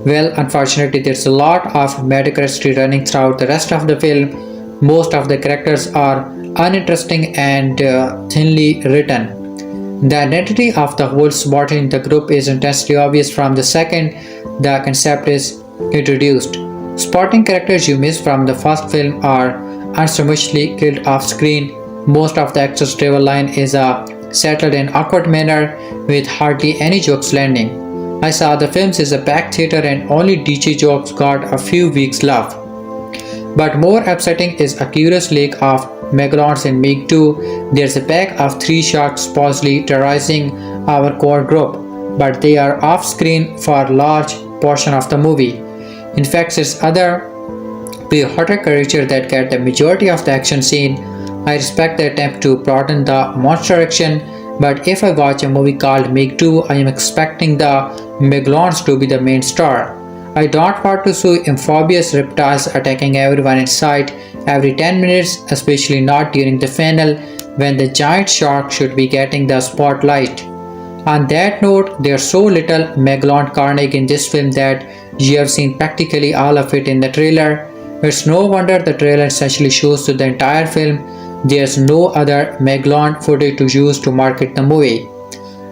Well, unfortunately, there's a lot of mediocrity running throughout the rest of the film. Most of the characters are uninteresting and thinly written. The identity of the whole SWAT in the group is intensely obvious from the second the concept is introduced. Supporting characters you miss from the first film are unceremoniously killed off screen. Most of the actors' travel line is a settled and awkward manner with hardly any jokes landing. I saw the films as a packed theater and only DJ jokes got a few weeks love. But more upsetting is a curious lake of megalodons in Meg 2. There's a pack of 3 sharks supposedly terrorizing our core group, but they are off screen for a large portion of the movie. In fact, it's other hotter creature that get the majority of the action scene. I respect the attempt to broaden the monster action But if I watch a movie called Meg 2, I am expecting the megalons to be the main star. I don't want to see amphibious reptiles attacking everyone in sight every 10 minutes, especially not during the finale when the giant shark should be getting the spotlight. On that note, there's so little megalon carnage in this film that you have seen practically all of it in the trailer. It's no wonder the trailer essentially shows to the entire film there's no other megalon footage to use to market the movie.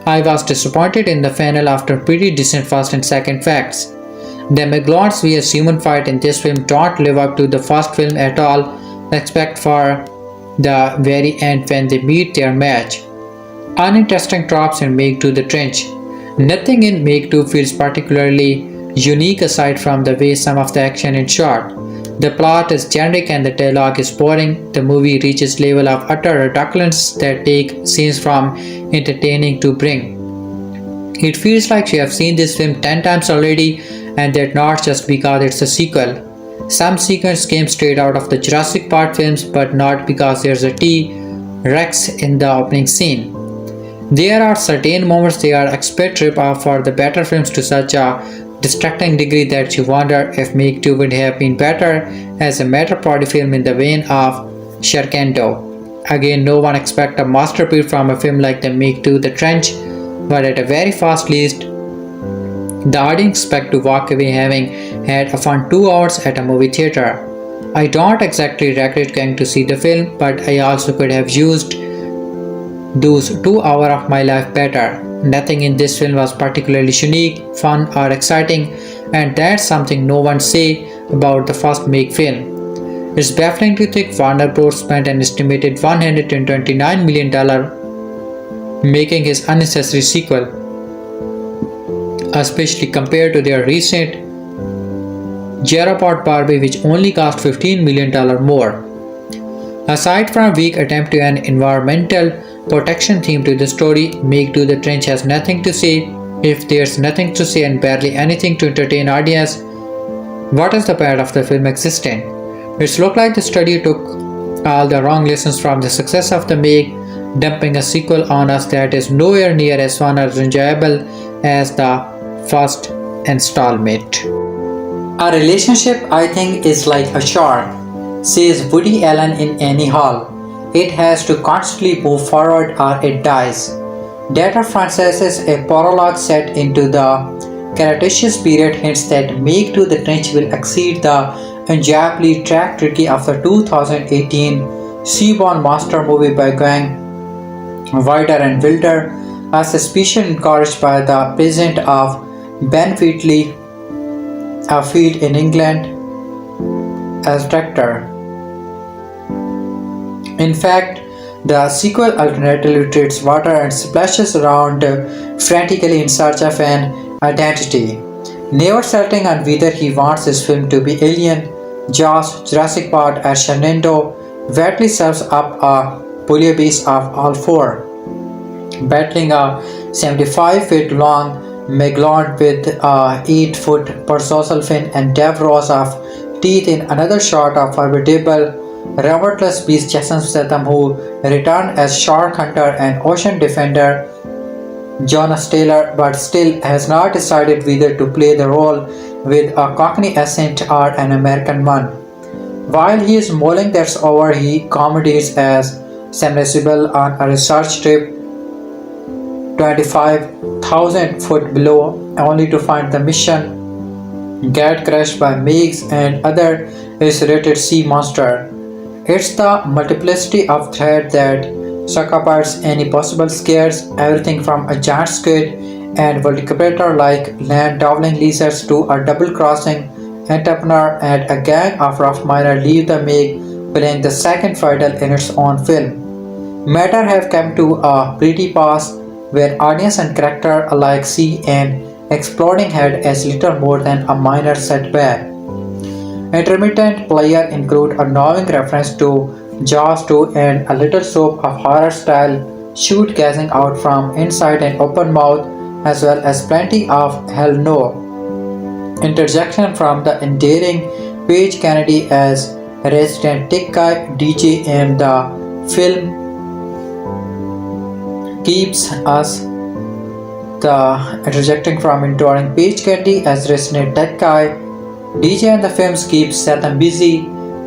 I was disappointed in the final after pretty decent first and second facts. The megalons we as human fight in this film don't live up to the first film at all, except for the very end when they meet their match. Uninteresting tropes in Meg 2 The Trench. Nothing in Meg 2 feels particularly unique aside from the way some of the action is shot. The plot is generic and the dialogue is boring. The movie reaches level of utter ridiculous that take scenes from entertaining to bring. It feels like you have seen this film 10 times already, and that not just because it's a sequel. Some sequence came straight out of the Jurassic Park films, but not because there's a T-Rex in the opening scene. There are certain moments they are expert rip-off for the better films to such a distracting degree that you wonder if Meg 2 would have been better as a matter party film in the vein of Sharknado. Again, no one expects a masterpiece from a film like the Meg 2 The Trench, but at a very fast least, the audience expect to walk away having had a fun 2 hours at a movie theater. I don't exactly regret going to see the film, but I also could have used those 2 hours of my life better. Nothing in this film was particularly unique, fun or exciting, and that's something no one say about the first Meg film. It's baffling to think Warner Bros. Spent an estimated $129 million making his unnecessary sequel, especially compared to their recent Jerapot Barbie which only cost $15 million more. Aside from a weak attempt to an environmental protection theme to the story, Meg 2 The Trench has nothing to say. If there's nothing to say and barely anything to entertain audience, what is the point of the film existing? It's looked like the studio took all the wrong lessons from the success of the Meg, dumping a sequel on us that is nowhere near as fun or enjoyable as the first installment. A relationship, I think, is like a shark, says Woody Allen in Annie Hall. It has to constantly move forward or it dies. Data franchises a prologue set into the Cretaceous period hints that Meg 2 The Trench will exceed the enjoyably track tricky of the 2018 Seaborn Master movie by going wider and wilder, a suspicion encouraged by the president of Ben Wheatley, a field in England, as director. In fact, the sequel alternatively treads water and splashes around frantically in search of an identity. Never settling on whether he wants his film to be Alien, Jaws, Jurassic Park, or Sharknado, Wheatley serves up a bouillabaisse of all four, battling a 75-foot long megalon with a 8-foot dorsal fin and dev rows of teeth in another shot of formidable relentless beast Jason Statham, who returned as shark hunter and ocean defender Jonas Taylor, but still has not decided whether to play the role with a Cockney accent or an American one. While he is mulling that over, he commentates as submersible on a research trip 25,000 foot below, only to find the mission get crushed by Megs and other resurrected sea monster. It's the multiplicity of threats that succumbs any possible scares, everything from a giant squid and vertebrator like land dowling lizards to a double-crossing entrepreneur and a gang of rough miners leave the Meg playing the second fiddle in its own film. Matter have come to a pretty pass where audience and character alike see an exploding head as little more than a minor setback. Intermittent player include a knowing reference to Jaws 2 and a little soap of horror-style shoot gazing out from inside an open mouth, as well as plenty of hell no interjection from the endearing Paige Kennedy as resident tech guy DJ in the film keeps us the interjecting from enduring peach candy as resident tech guy. DJ and the films keeps Statham busy,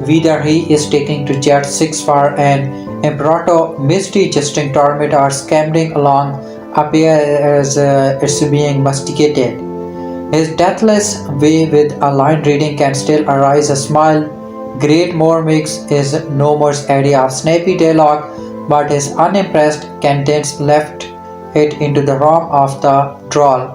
whether he is taking to Jet 6 for an Imperato Misty Justin Torment or scampering along appear as it's being masticated. His deathless way with a line reading can still arouse a smile. Great More Mix is no more idea of snappy dialogue, but his unimpressed cadence left it into the realm of the droll.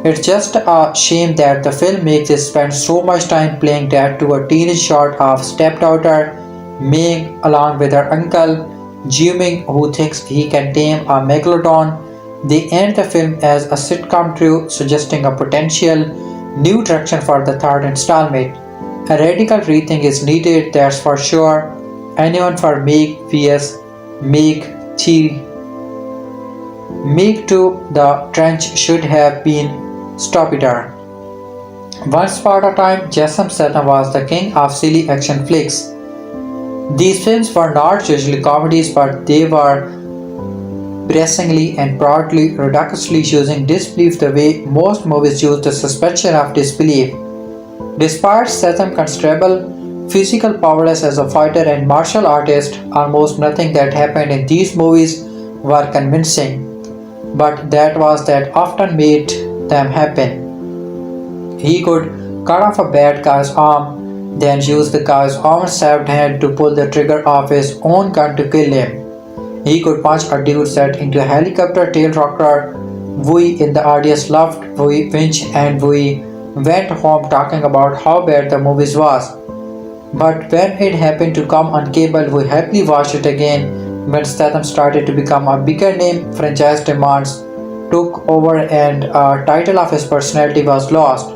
It's just a shame that the filmmakers spent so much time playing that to a teenage shot of stepdaughter Meg along with her uncle Jing, who thinks he can tame a megalodon. They end the film as a sitcom trio, suggesting a potential new direction for the third installment. A radical rethink is needed, that's for sure. Anyone for Meg vs. Meg 3. Meg 2 The Trench should have been stupider. Once upon a time, Jason Statham was the king of silly action flicks. These films were not usually comedies, but they were pressingly and proudly ridiculously using disbelief the way most movies use the suspension of disbelief. Despite Statham's considerable physical prowess as a fighter and martial artist, almost nothing that happened in these movies were convincing. But that was that often made them happen. He could cut off a bad guy's arm, then use the guy's arm-stabbed hand to pull the trigger of his own gun to kill him. He could punch a dude set into a helicopter tail rocker. We in the audience loved Winch and we went home talking about how bad the movie was. But when it happened to come on cable, we happily watched it again. When Statham started to become a bigger name, franchise demands took over and a title of his personality was lost.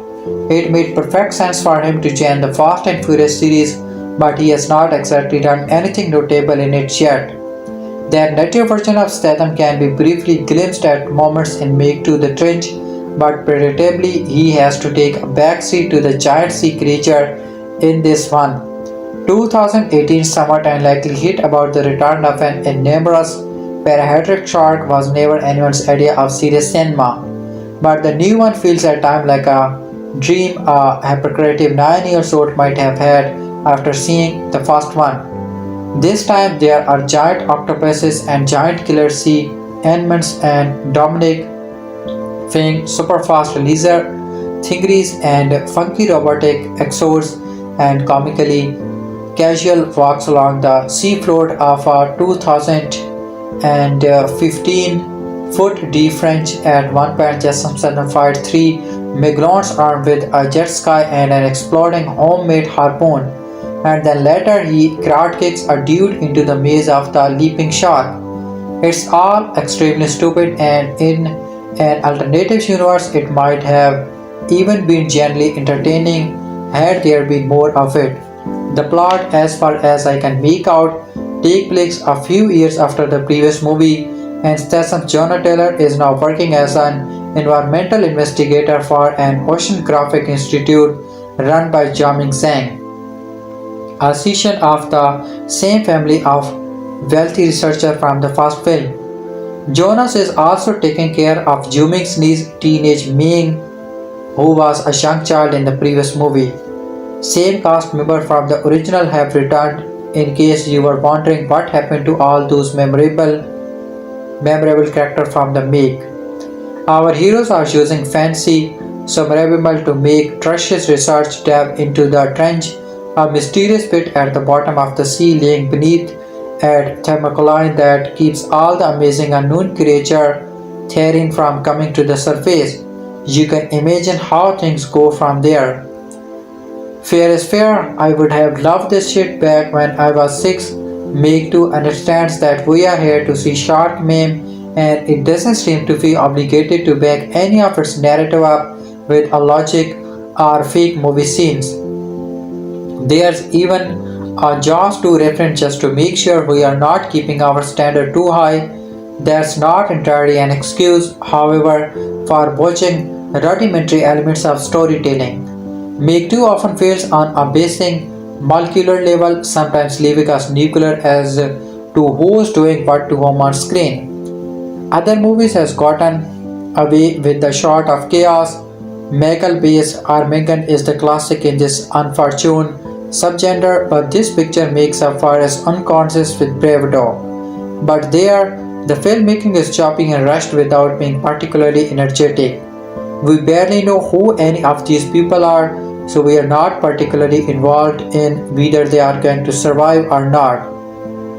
It made perfect sense for him to join the Fast and Furious series, but he has not exactly done anything notable in it yet. That native version of Statham can be briefly glimpsed at moments in Meg 2 The Trench, but predictably he has to take a backseat to the giant sea creature in this one. 2018 summertime likely hit about the return of an enormous parahedric shark was never anyone's idea of serious cinema, but the new one feels at times like a dream a hypercreative 9-year-old might have had after seeing the first one. This time there are giant octopuses and giant killer sea anemones and Dominic Fing super-fast lizard thingies and funky robotic exos and comically casual walks along the seafloor of a 2015-foot deep French. At one point, Jason Statham fight 3 megalodons armed with a jet ski and an exploding homemade harpoon, and then later he karate kicks a dude into the maze of the leaping shark. It's all extremely stupid, and in an alternative universe it might have even been genuinely entertaining had there been more of it. The plot, as far as I can make out, takes place a few years after the previous movie, and Statham's Jonas Taylor is now working as an environmental investigator for an oceanographic institute run by Jing, a scion of the same family of wealthy researchers from the first film. Jonas is also taking care of Jing's niece, teenage Ming, who was a young child in the previous movie. Same cast members from the original have returned, in case you were wondering what happened to all those memorable characters from the Meg. Our heroes are using fancy submersible to make treacherous research dive into the trench, a mysterious pit at the bottom of the sea laying beneath a thermocline that keeps all the amazing unknown creature therein from coming to the surface. You can imagine how things go from there. Fair is fair, I would have loved this shit back when I was 6. Meg 2 understands that we are here to see shark meme, and it doesn't seem to feel obligated to back any of its narrative up with a logic or fake movie scenes. There's even a Jaws 2 reference just to make sure we are not keeping our standard too high. That's not entirely an excuse, however, for botching rudimentary elements of storytelling. Meg 2 often fails on a basic molecular level, sometimes leaving us nuclear as to who's doing what to whom on screen. Other movies has gotten away with the shot of chaos. Michael Bay's Armageddon is the classic in this unfortunate subgenre, but this picture makes up for its unconscious with bravado. But there, the filmmaking is choppy and rushed without being particularly energetic. We barely know who any of these people are, so we are not particularly involved in whether they are going to survive or not.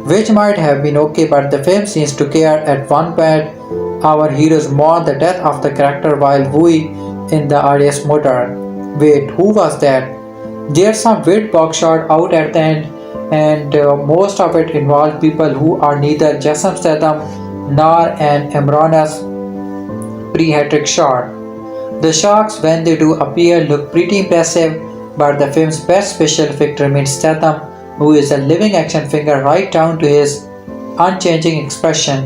Which might have been okay, but the film seems to care. At one point, our heroes mourn the death of the character while we in the audience mutter, "Wait, who was that?" There's some weird box shot out at the end, and most of it involved people who are neither Jason Statham nor an Emronas pre-hattrick shot. The sharks, when they do appear, look pretty impressive, but the film's best special effect remains Statham, who is a living action figure right down to his unchanging expression.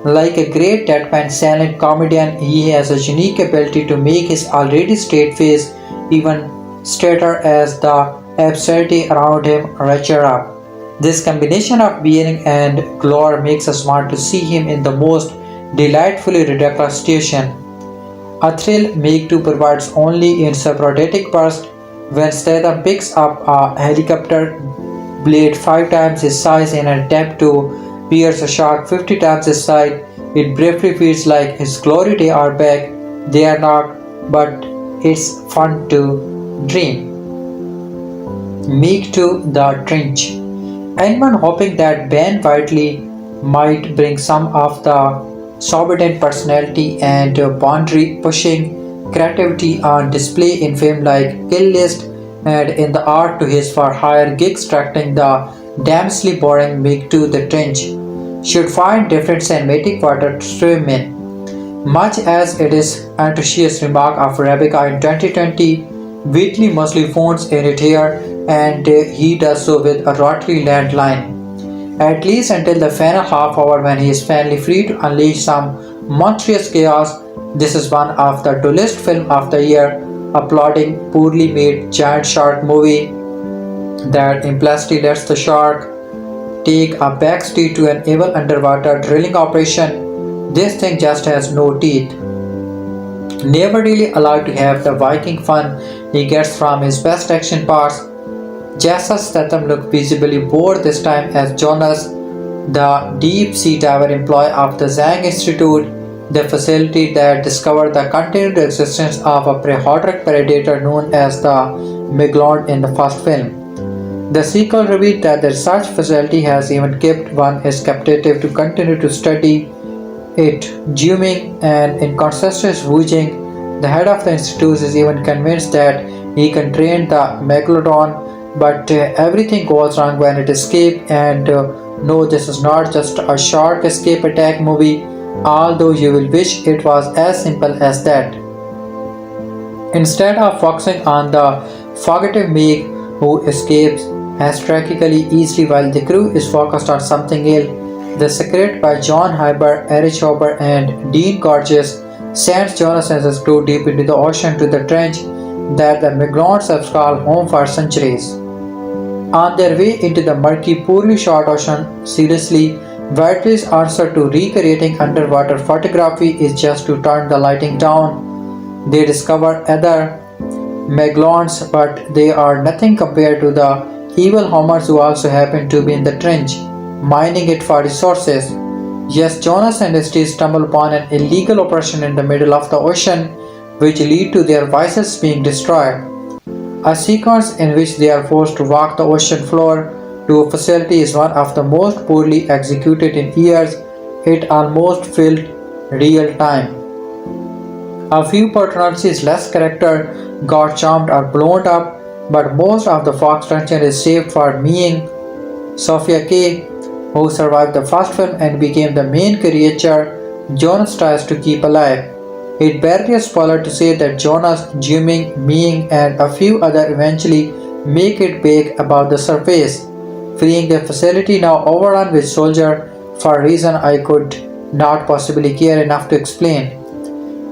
Like a great deadpan silent comedian, he has a unique ability to make his already straight face even straighter as the absurdity around him ratchet up. This combination of bearing and glory makes us want to see him in the most delightfully ridiculous situation. A thrill Meg 2 provides only in sporadic bursts when Statham picks up a helicopter blade 5 times his size in an attempt to pierce a shark 50 times his size. It briefly feels like his glory days are back. They are not, but it's fun to dream. Meg 2 The Trench. Anyone hoping that Ben Wheatley might bring some of the sorbident personality and boundary pushing creativity on display in films like Kill List and in the art to his for hire gigs tracking the damnably boring Meg 2 The Trench should find different cinematic water to swim in. Much as it is atrocious remark of Rebecca in 2020, Wheatley mostly phones in it here, and he does so with a rotary landline. At least until the final half hour when he is finally free to unleash some monstrous chaos. This is one of the dullest films of the year, applauding poorly made giant shark movie that implicitly lets the shark take a backstreet to an evil underwater drilling operation. This thing just has no teeth. Never really allowed to have the Viking fun he gets from his best action parts. Jason Statham looked visibly bored this time as Jonas, the deep-sea diver employee of the Zhang Institute, the facility that discovered the continued existence of a prehistoric predator known as the Megalodon in the first film. The sequel revealed that the research facility has even kept one as captive to continue to study it. Jing, an inconsistent Wu Jing, the head of the institute, is even convinced that he can train the Megalodon, but everything goes wrong when it escapes. And no, this is not just a shark escape attack movie, although you will wish it was as simple as that. Instead of focusing on the fugitive Meg who escapes hysterically easily while the crew is focused on something else, the Secret by John Hyber, Eric Schauber, and Dean Gorgeous sends Jonas and his crew deep into the ocean to the trench that the migrants have called home for centuries. On their way into the murky, poorly shot ocean, seriously, Wheatley's answer to recreating underwater photography is just to turn the lighting down. They discover other megalodons, but they are nothing compared to the evil Homers who also happen to be in the trench, mining it for resources. Yes, Jonas and his team stumble upon an illegal operation in the middle of the ocean, which lead to their vices being destroyed. A sequence in which they are forced to walk the ocean floor to a facility is one of the most poorly executed in years. It almost felt real time. A few performances less character got charmed or blown up, but most of the Fox tension is saved for Ming, Sophia K, who survived the first film and became the main creature Jonas tries to keep alive. It barely a spoiler to say that Jonas, Jiming, Ming, and a few others eventually make it big above the surface, freeing the facility now overrun with soldiers for a reason I could not possibly care enough to explain.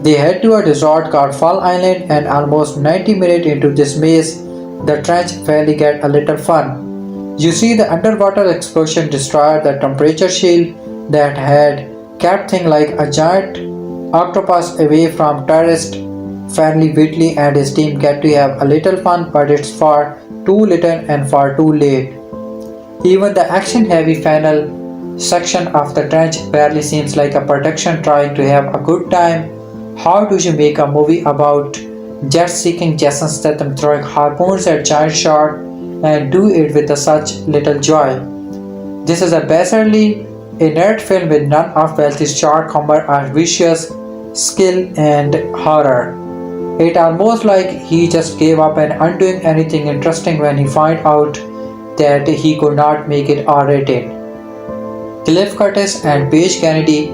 They head to a resort called Fall Island, and almost 90 minutes into this maze, the trench finally get a little fun. You see the underwater explosion destroy the temperature shield that had kept things like a giant octopus away from terrorist. Finally, Wheatley and his team get to have a little fun, but it's far too little and far too late. Even the action heavy final section of the trench barely seems like a production trying to have a good time. How do you make a movie about jet seeking Jason Statham throwing harpoons at giant sharks and do it with such little joy? This is a bizarrely inert film with none of Wealthy's shark humor or vicious skill and horror. It almost like he just gave up and undoing anything interesting when he found out that he could not make it R-rated. Cliff Curtis and Paige Kennedy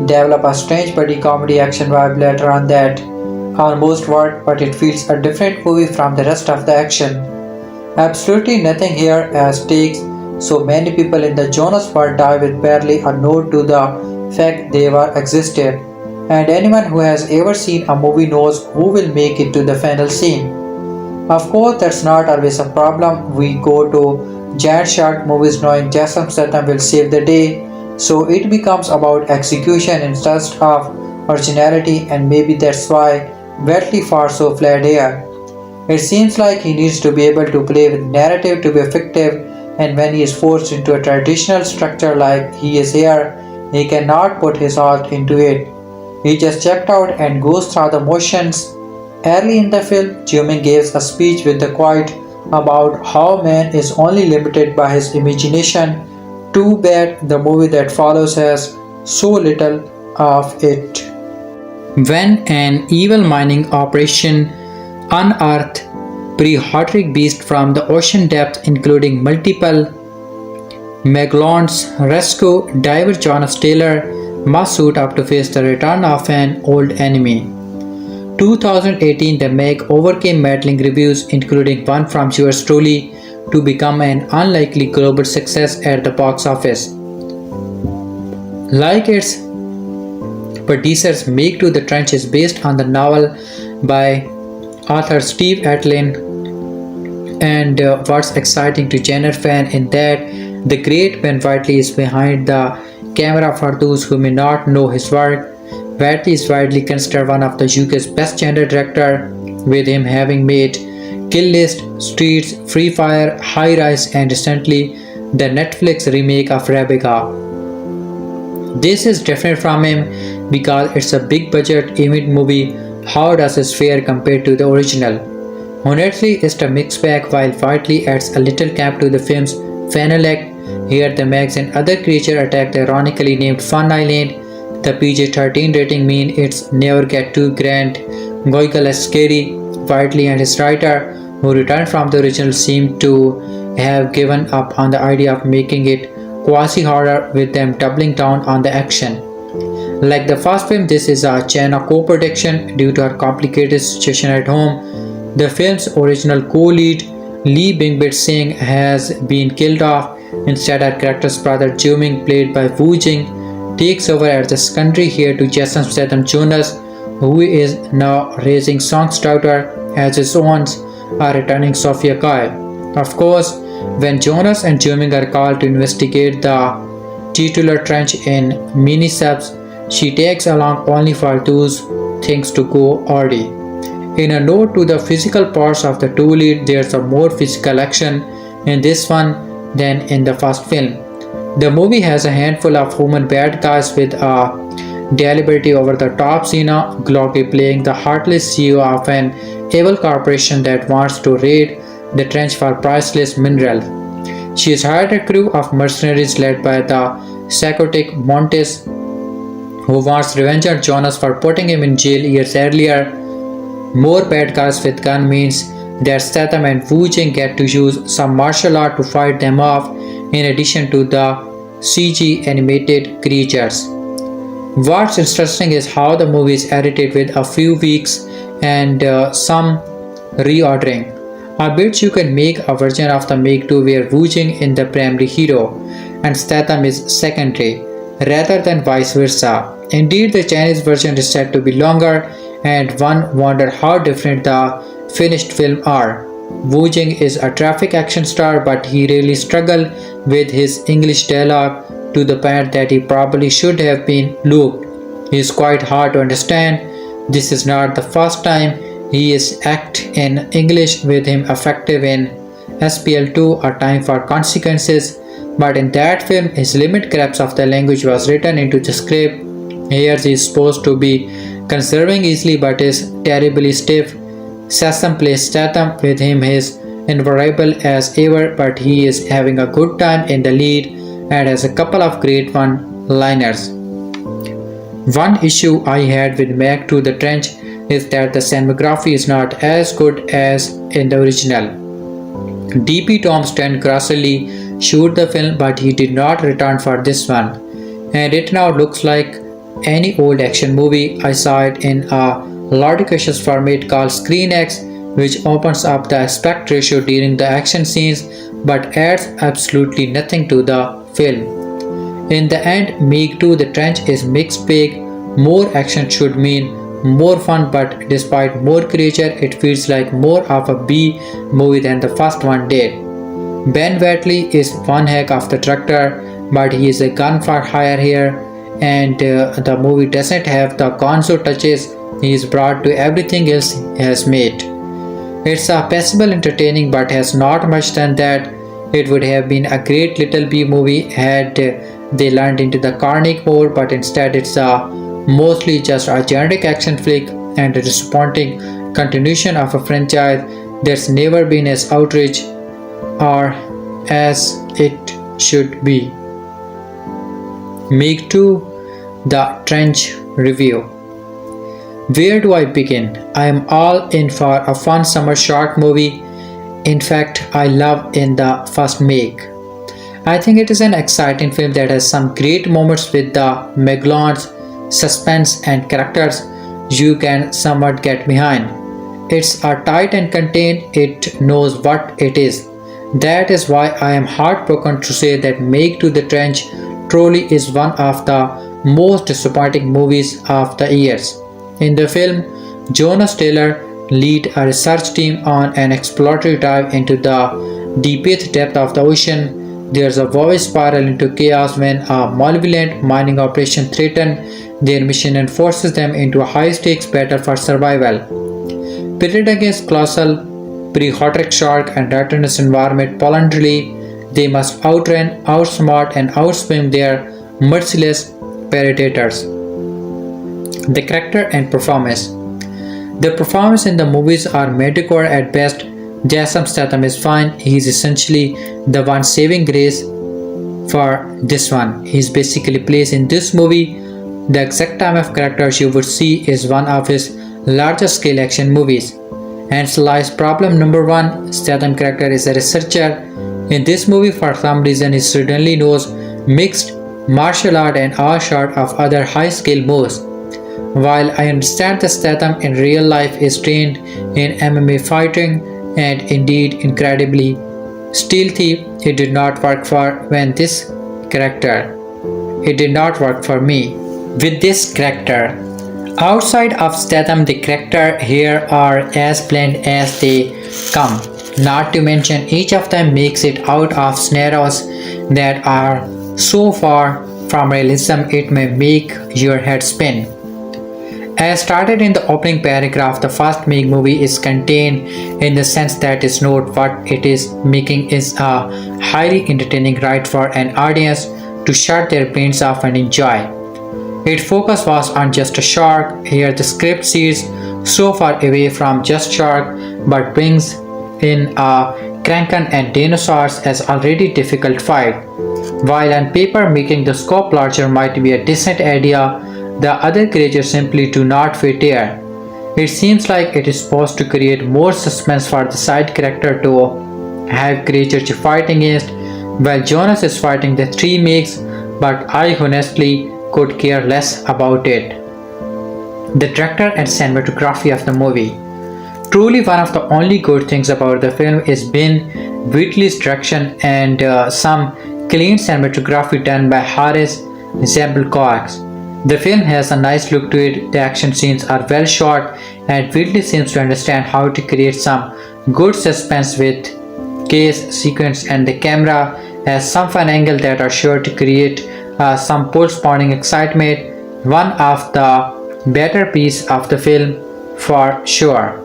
develop a strange buddy comedy action vibe later on that almost worked, but it feels a different movie from the rest of the action. Absolutely nothing here as takes so many people in the Jonas world die with barely a note to the fact they were existed, and anyone who has ever seen a movie knows who will make it to the final scene. Of course, that's not always a problem. We go to giant shark movies knowing Jason Statham will save the day, so it becomes about execution instead of originality, and maybe that's why Wheatley falls so flat here. It seems like he needs to be able to play with narrative to be effective, and when he is forced into a traditional structure like he is here, he cannot put his heart into it. He just checked out and goes through the motions. Early in the film, Jing gives a speech with the quote about how man is only limited by his imagination. Too bad the movie that follows has so little of it. When an evil mining operation unearthed prehistoric beasts from the ocean depths, including multiple megalodons, rescue diver Jonas Taylor must suit up to face the return of an old enemy. 2018, the Meg overcame meddling reviews, including one from yours truly, to become an unlikely global success at the box office. Like its producers, Meg to the Trench is based on the novel by author Steve Alten, and what's exciting to genre fan in that the great Ben Wheatley is behind the camera. For those who may not know his work, Wheatley is widely considered one of the UK's best genre director, with him having made Kill List, Streets, Free Fire, High Rise, and recently the Netflix remake of Rebecca. This is different from him because it's a big budget image movie. How does this fare compared to the original? Honestly, it's a mixed bag. While Wheatley adds a little camp to the film's final act, here the Megs and other creatures attack the ironically named Fun Island. The PG-13 rating means it's never get too grand, goggle as scary. Wheatley and his writer, who returned from the original, seem to have given up on the idea of making it quasi-horror, with them doubling down on the action. Like the first film, this is a China co-production due to her complicated situation at home. The film's original co-lead, Lee Bingbing, has been killed off. Instead, her character's brother Jing, played by Jing, takes over as the secondary heir to Jason Statham Jonas, who is now raising Song's daughter as his own, a returning Sophia Kai. Of course, when Jonas and Jing are called to investigate the titular trench in mini-subs, she takes along only for those things to go awry. In a note to the physical parts of the two lead, there's a more physical action in this one than in the first film. The movie has a handful of human bad guys with a deliberately over-the-top Sina Glocke playing the heartless CEO of an evil corporation that wants to raid the trench for priceless mineral. She has hired a crew of mercenaries led by the psychotic Montes, who wants revenge on Jonas for putting him in jail years earlier. More bad guys with gun means that Statham and Jing get to use some martial art to fight them off, in addition to the CG animated creatures. What's interesting is how the movie is edited with a few weeks and some reordering. I bet you can make a version of the Meg 2 where Jing is the primary hero and Statham is secondary, rather than vice versa. Indeed, the Chinese version is said to be longer, and one wonder how different the finished film are. Jing is a traffic action star, but he really struggled with his English dialogue. to the point that he probably should have been looped. He is quite hard to understand. This is not the first time he is act in English with him effective in SPL2 or Time for Consequences, but in that film his limit grasp of the language was written into the script. Here he is supposed to be conserving easily but is terribly stiff. Statham plays Statham, with him is invariable as ever, but he is having a good time in the lead and has a couple of great one-liners. One issue I had with Meg to the Trench is that the cinematography is not as good as in the original. DP Tom Stan grossly shoot the film, but he did not return for this one, and it now looks like any old action movie. I saw it in a ludicrous format called ScreenX, which opens up the aspect ratio during the action scenes but adds absolutely nothing to the film. In the end, Meg 2 The Trench is mixed bag. More action should mean more fun, but despite more creature, it feels like more of a B movie than the first one did. Ben Wheatley is one heck of the director, but he is a gun for hire here, and the movie doesn't have the gonzo touches he is brought to everything else he has made. It's a passable entertaining but has not much than that. It would have been a great little B movie had they learned into the Carnic more, but instead it's a mostly just a generic action flick and a disappointing continuation of a franchise that's never been as outraged or as it should be. Meg 2 The Trench Review. Where do I begin? I am all in for a fun summer short movie. In fact, I love in the first Meg. I think it is an exciting film that has some great moments with the malevolent suspense and characters you can somewhat get behind. It's tight and contained, it knows what it is. That is why I am heartbroken to say that Meg to the Trench truly is one of the most disappointing movies of the years. In the film, Jonas Taylor leads a research team on an exploratory dive into the deepest depth of the ocean. There's a voice spiral into chaos when a malevolent mining operation threatens their mission and forces them into a high-stakes battle for survival. Pitted against colossal, prehistoric shark and returner's environment voluntarily, they must outrun, outsmart, and outswim their merciless predators. The character and performance. The performances in the movies are mediocre at best. Jason Statham is fine. He is essentially the one saving grace for this one. He is basically plays in this movie the exact type of characters you would see is one of his larger scale action movies. Hence lies problem number one. Statham character is a researcher. In this movie, for some reason, he suddenly knows mixed martial art and all short of other high scale moves. While I understand that Statham in real life is trained in MMA fighting and indeed incredibly stealthy, it did not work for when this character. It did not work for me with this character. Outside of Statham, the character here are as bland as they come. Not to mention each of them makes it out of scenarios that are so far from realism it may make your head spin. As stated in the opening paragraph, the first Meg movie is contained in the sense that its note what it is making is a highly entertaining ride for an audience to shut their brains off and enjoy. Its focus was on just a shark. Here the script sees so far away from just shark but brings in a kraken and dinosaurs as already difficult fight. While on paper making the scope larger might be a decent idea, the other creatures simply do not fit here. It seems like it is supposed to create more suspense for the side character to have creatures to fight against, while Jonas is fighting the three Megs, but I honestly could care less about it. The director and cinematography of the movie. Truly one of the only good things about the film is Ben Wheatley's direction and some clean cinematography done by Harris Zebel-Cox. The film has a nice look to it, the action scenes are well shot, and Wheatley seems to understand how to create some good suspense with chase sequence, and the camera has some fun angles that are sure to create some pulse-pounding excitement, one of the better pieces of the film for sure.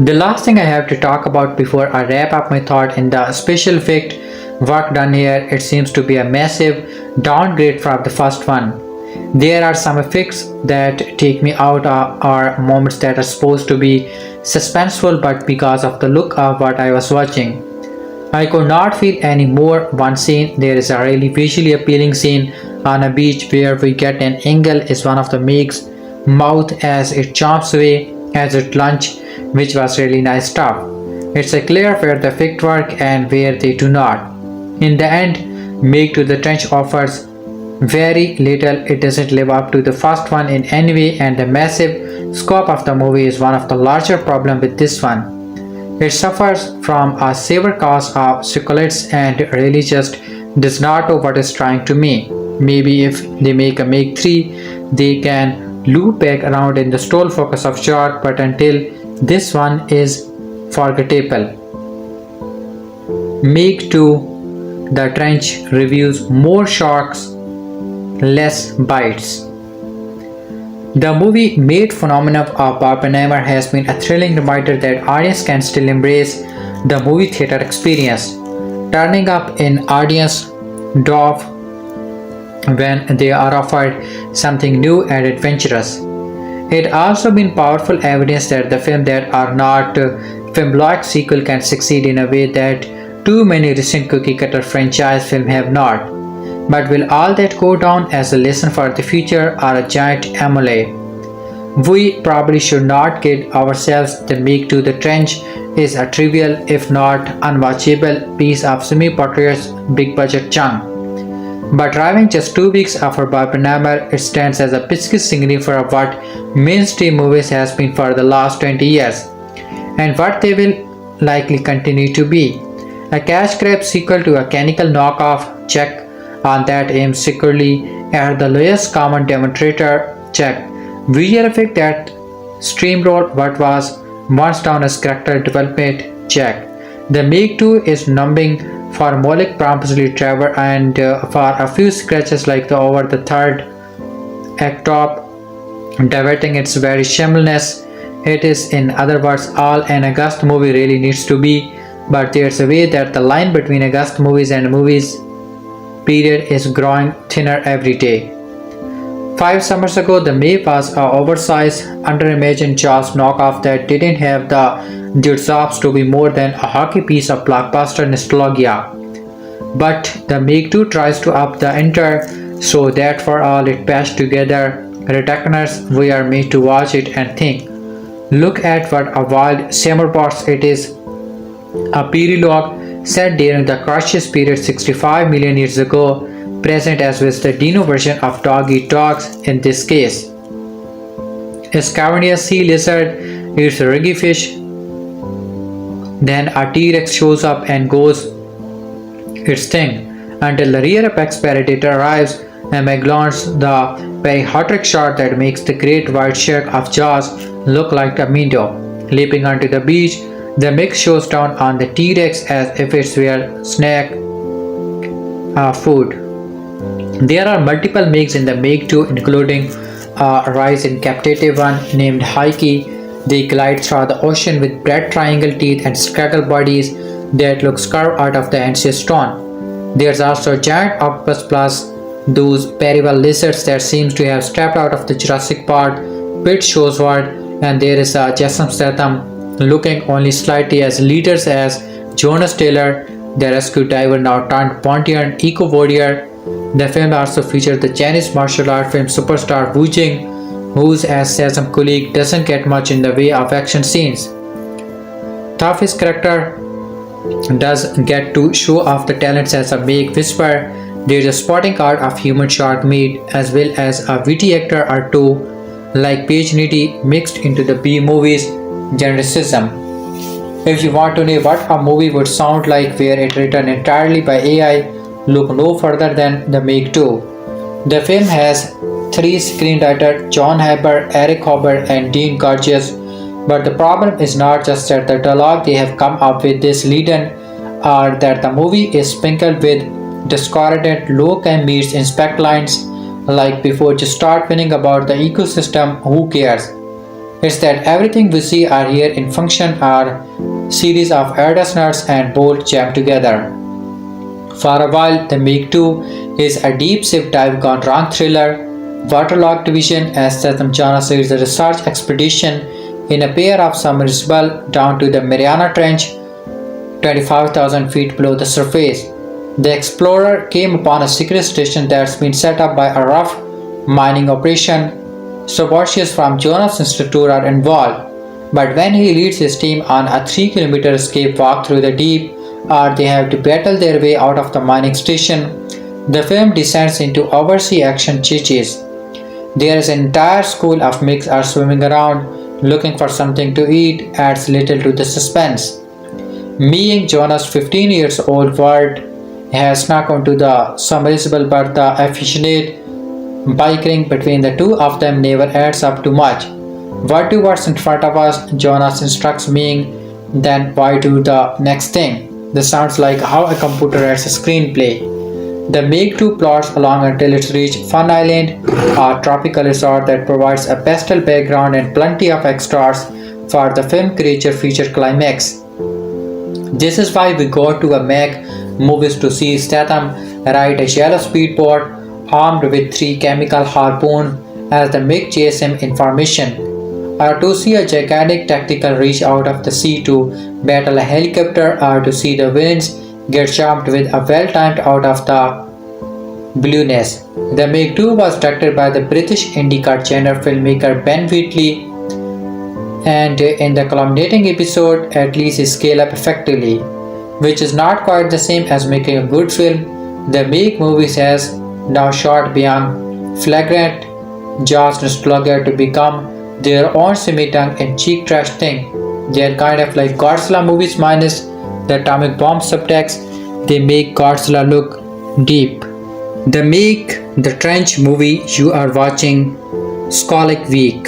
The last thing I have to talk about before I wrap up my thought in the special effect work done here, it seems to be a massive downgrade from the first one. There are some effects that take me out or moments that are supposed to be suspenseful, but because of the look of what I was watching, I could not feel any more. One scene, there is a really visually appealing scene on a beach where we get an angle is one of the Meg's mouth as it chomps away as it lunch, which was really nice stuff. It's a clear where the effect work and where they do not. In the end, Meg to the Trench offers very little. It doesn't live up to the first one in any way, and the massive scope of the movie is one of the larger problems with this one. It suffers from a severe cause of succulents and really just does not know what it's trying to me. Maybe if they make a Meg 3, they can loop back around in the sole focus of shot, but until this one is forgettable. Meg 2 The Trench reviews more sharks, less bites. The movie made phenomenon of Barbenheimer has been a thrilling reminder that audience can still embrace the movie theater experience, turning up in audience drop when they are offered something new and adventurous. It also been powerful evidence that the film that are not film-like sequel can succeed in a way that too many recent cookie-cutter franchise films have not. But will all that go down as a lesson for the future or a giant emulate? We probably should not kid ourselves. The Meg to the Trench is a trivial, if not unwatchable, piece of semi-portrait's big-budget chunk. But arriving just 2 weeks after Barbenheimer, it stands as a piscis synonym for what mainstream movies has been for the last 20 years, and what they will likely continue to be. A cash grab sequel to a canonical knockoff, check on that aims securely at the lowest common denominator, check. Visual effect that steamroll what was once down as character development, check. The Meg 2 is numbing for Moloch promptly Trevor and for a few scratches like the over the third act top, diverting its very shamelessness. It is, in other words, all an August movie really needs to be, but there's a way that the line between August movies and movies period is growing thinner every day. 5 summers ago, the Meg was an oversized, underimagined Jaws knockoff that didn't have the deserves to be more than a hockey piece of blockbuster nostalgia. But the Meg 2 tries to up the ante so that for all it patched together returners, we are made to watch it and think, look at what a wild summer box it is. A perilogue set during the Cretaceous period 65 million years ago, present as with the dino version of dog-eat-dogs in this case. A scavenger sea lizard eats a reggie fish, then a T-Rex shows up and goes its thing until the rear apex predator arrives and McLaurence the perihotric shark that makes the great white shark of Jaws look like a meadow. Leaping onto the beach, the Meg shows down on the T-Rex as if it were snack food. There are multiple Megs in the Meg 2, including a rise in captive one named Heike. They glide through the ocean with bread triangle teeth and scraggle bodies that look carved out of the ancient stone. There's also a giant octopus plus those periwinkle lizards that seems to have stepped out of the Jurassic Park pit shows word, and there is a Jason Statham looking only slightly as leaders as Jonas Taylor, the rescue diver now turned Pontian eco-warrior. The film also featured the Chinese martial art film superstar Jing, whose as Sesame colleague doesn't get much in the way of action scenes. Though his character does get to show off the talents as a Meg whisperer, there is a spotting card of human shark meat as well as a witty actor or two like Paige Nitty mixed into the B-movies genericism. If you want to know what a movie would sound like were it written entirely by AI, look no further than the Meg 2. The film has 3 screenwriters, John Haber, Eric Hobart, and Dean Gorgeous, but the problem is not just that the dialogue they have come up with is leaden, or that the movie is sprinkled with discordant low-chem meets inspect lines like before just start winning about the ecosystem, who cares? It's that everything we see are here in function are series of nuts and bolts jammed together. For a while, the Meg 2 is a deep sea dive gone wrong thriller. Waterlogged division as Statham Jonas leads a research expedition in a pair of submersible down to the Mariana Trench, 25,000 feet below the surface. The explorer came upon a secret station that's been set up by a rough mining operation. Sabotages from Jonas Institute are involved, but when he leads his team on a 3-kilometer escape walk through the deep, or they have to battle their way out of the mining station, the film descends into oversea action chases. There is an entire school of Megs are swimming around looking for something to eat, adds little to the suspense. Meeting Jonas' 15-year-old world has snuck onto the submersible, but the affectionate bickering between the two of them never adds up to much. What do what's in front of us? Jonas instructs Ming, then why do the next thing? This sounds like how a computer writes a screenplay. The Meg 2 plots along until it's reached Fun Island, a tropical resort that provides a pastel background and plenty of extras for the film creature feature climax. This is why we go to a Meg movies to see Statham ride a yellow speedboat armed with 3 chemical harpoons as the Meg chase him in formation, or to see a gigantic tactical reach out of the sea to battle a helicopter, or to see the villains get jumped with a well-timed out of the blueness. The Meg 2 was directed by the British IndyCar genre filmmaker Ben Wheatley, and in the culminating episode at least scale up effectively, which is not quite the same as making a good film. The Meg movies has now shot beyond flagrant Jaws nostalgia to become their own semi-tongue-in-cheek trash thing. They are kind of like Godzilla movies minus the atomic bomb subtext. They make Godzilla look deep. The Meg, the Trench movie you are watching, Skolic Week.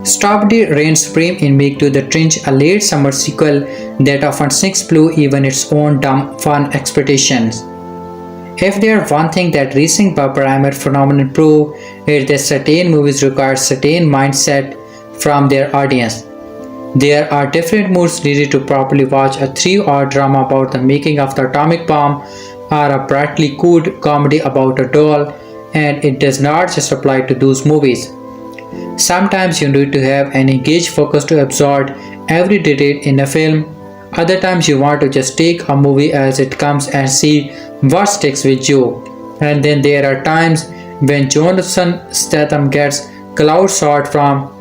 Strawberry reigns supreme in Meg 2 The Trench, a late summer sequel that often sinks below even its own dumb fun expectations. If there's one thing that recent primer phenomenon prove, it's that certain movies require certain mindset from their audience. There are different moods needed to properly watch a 3-hour drama about the making of the atomic bomb or a brightly cool comedy about a doll, and it does not just apply to those movies. Sometimes you need to have an engaged focus to absorb every detail in a film. Other times you want to just take a movie as it comes and see what sticks with you. And then there are times when Jonas Statham gets cloud shot from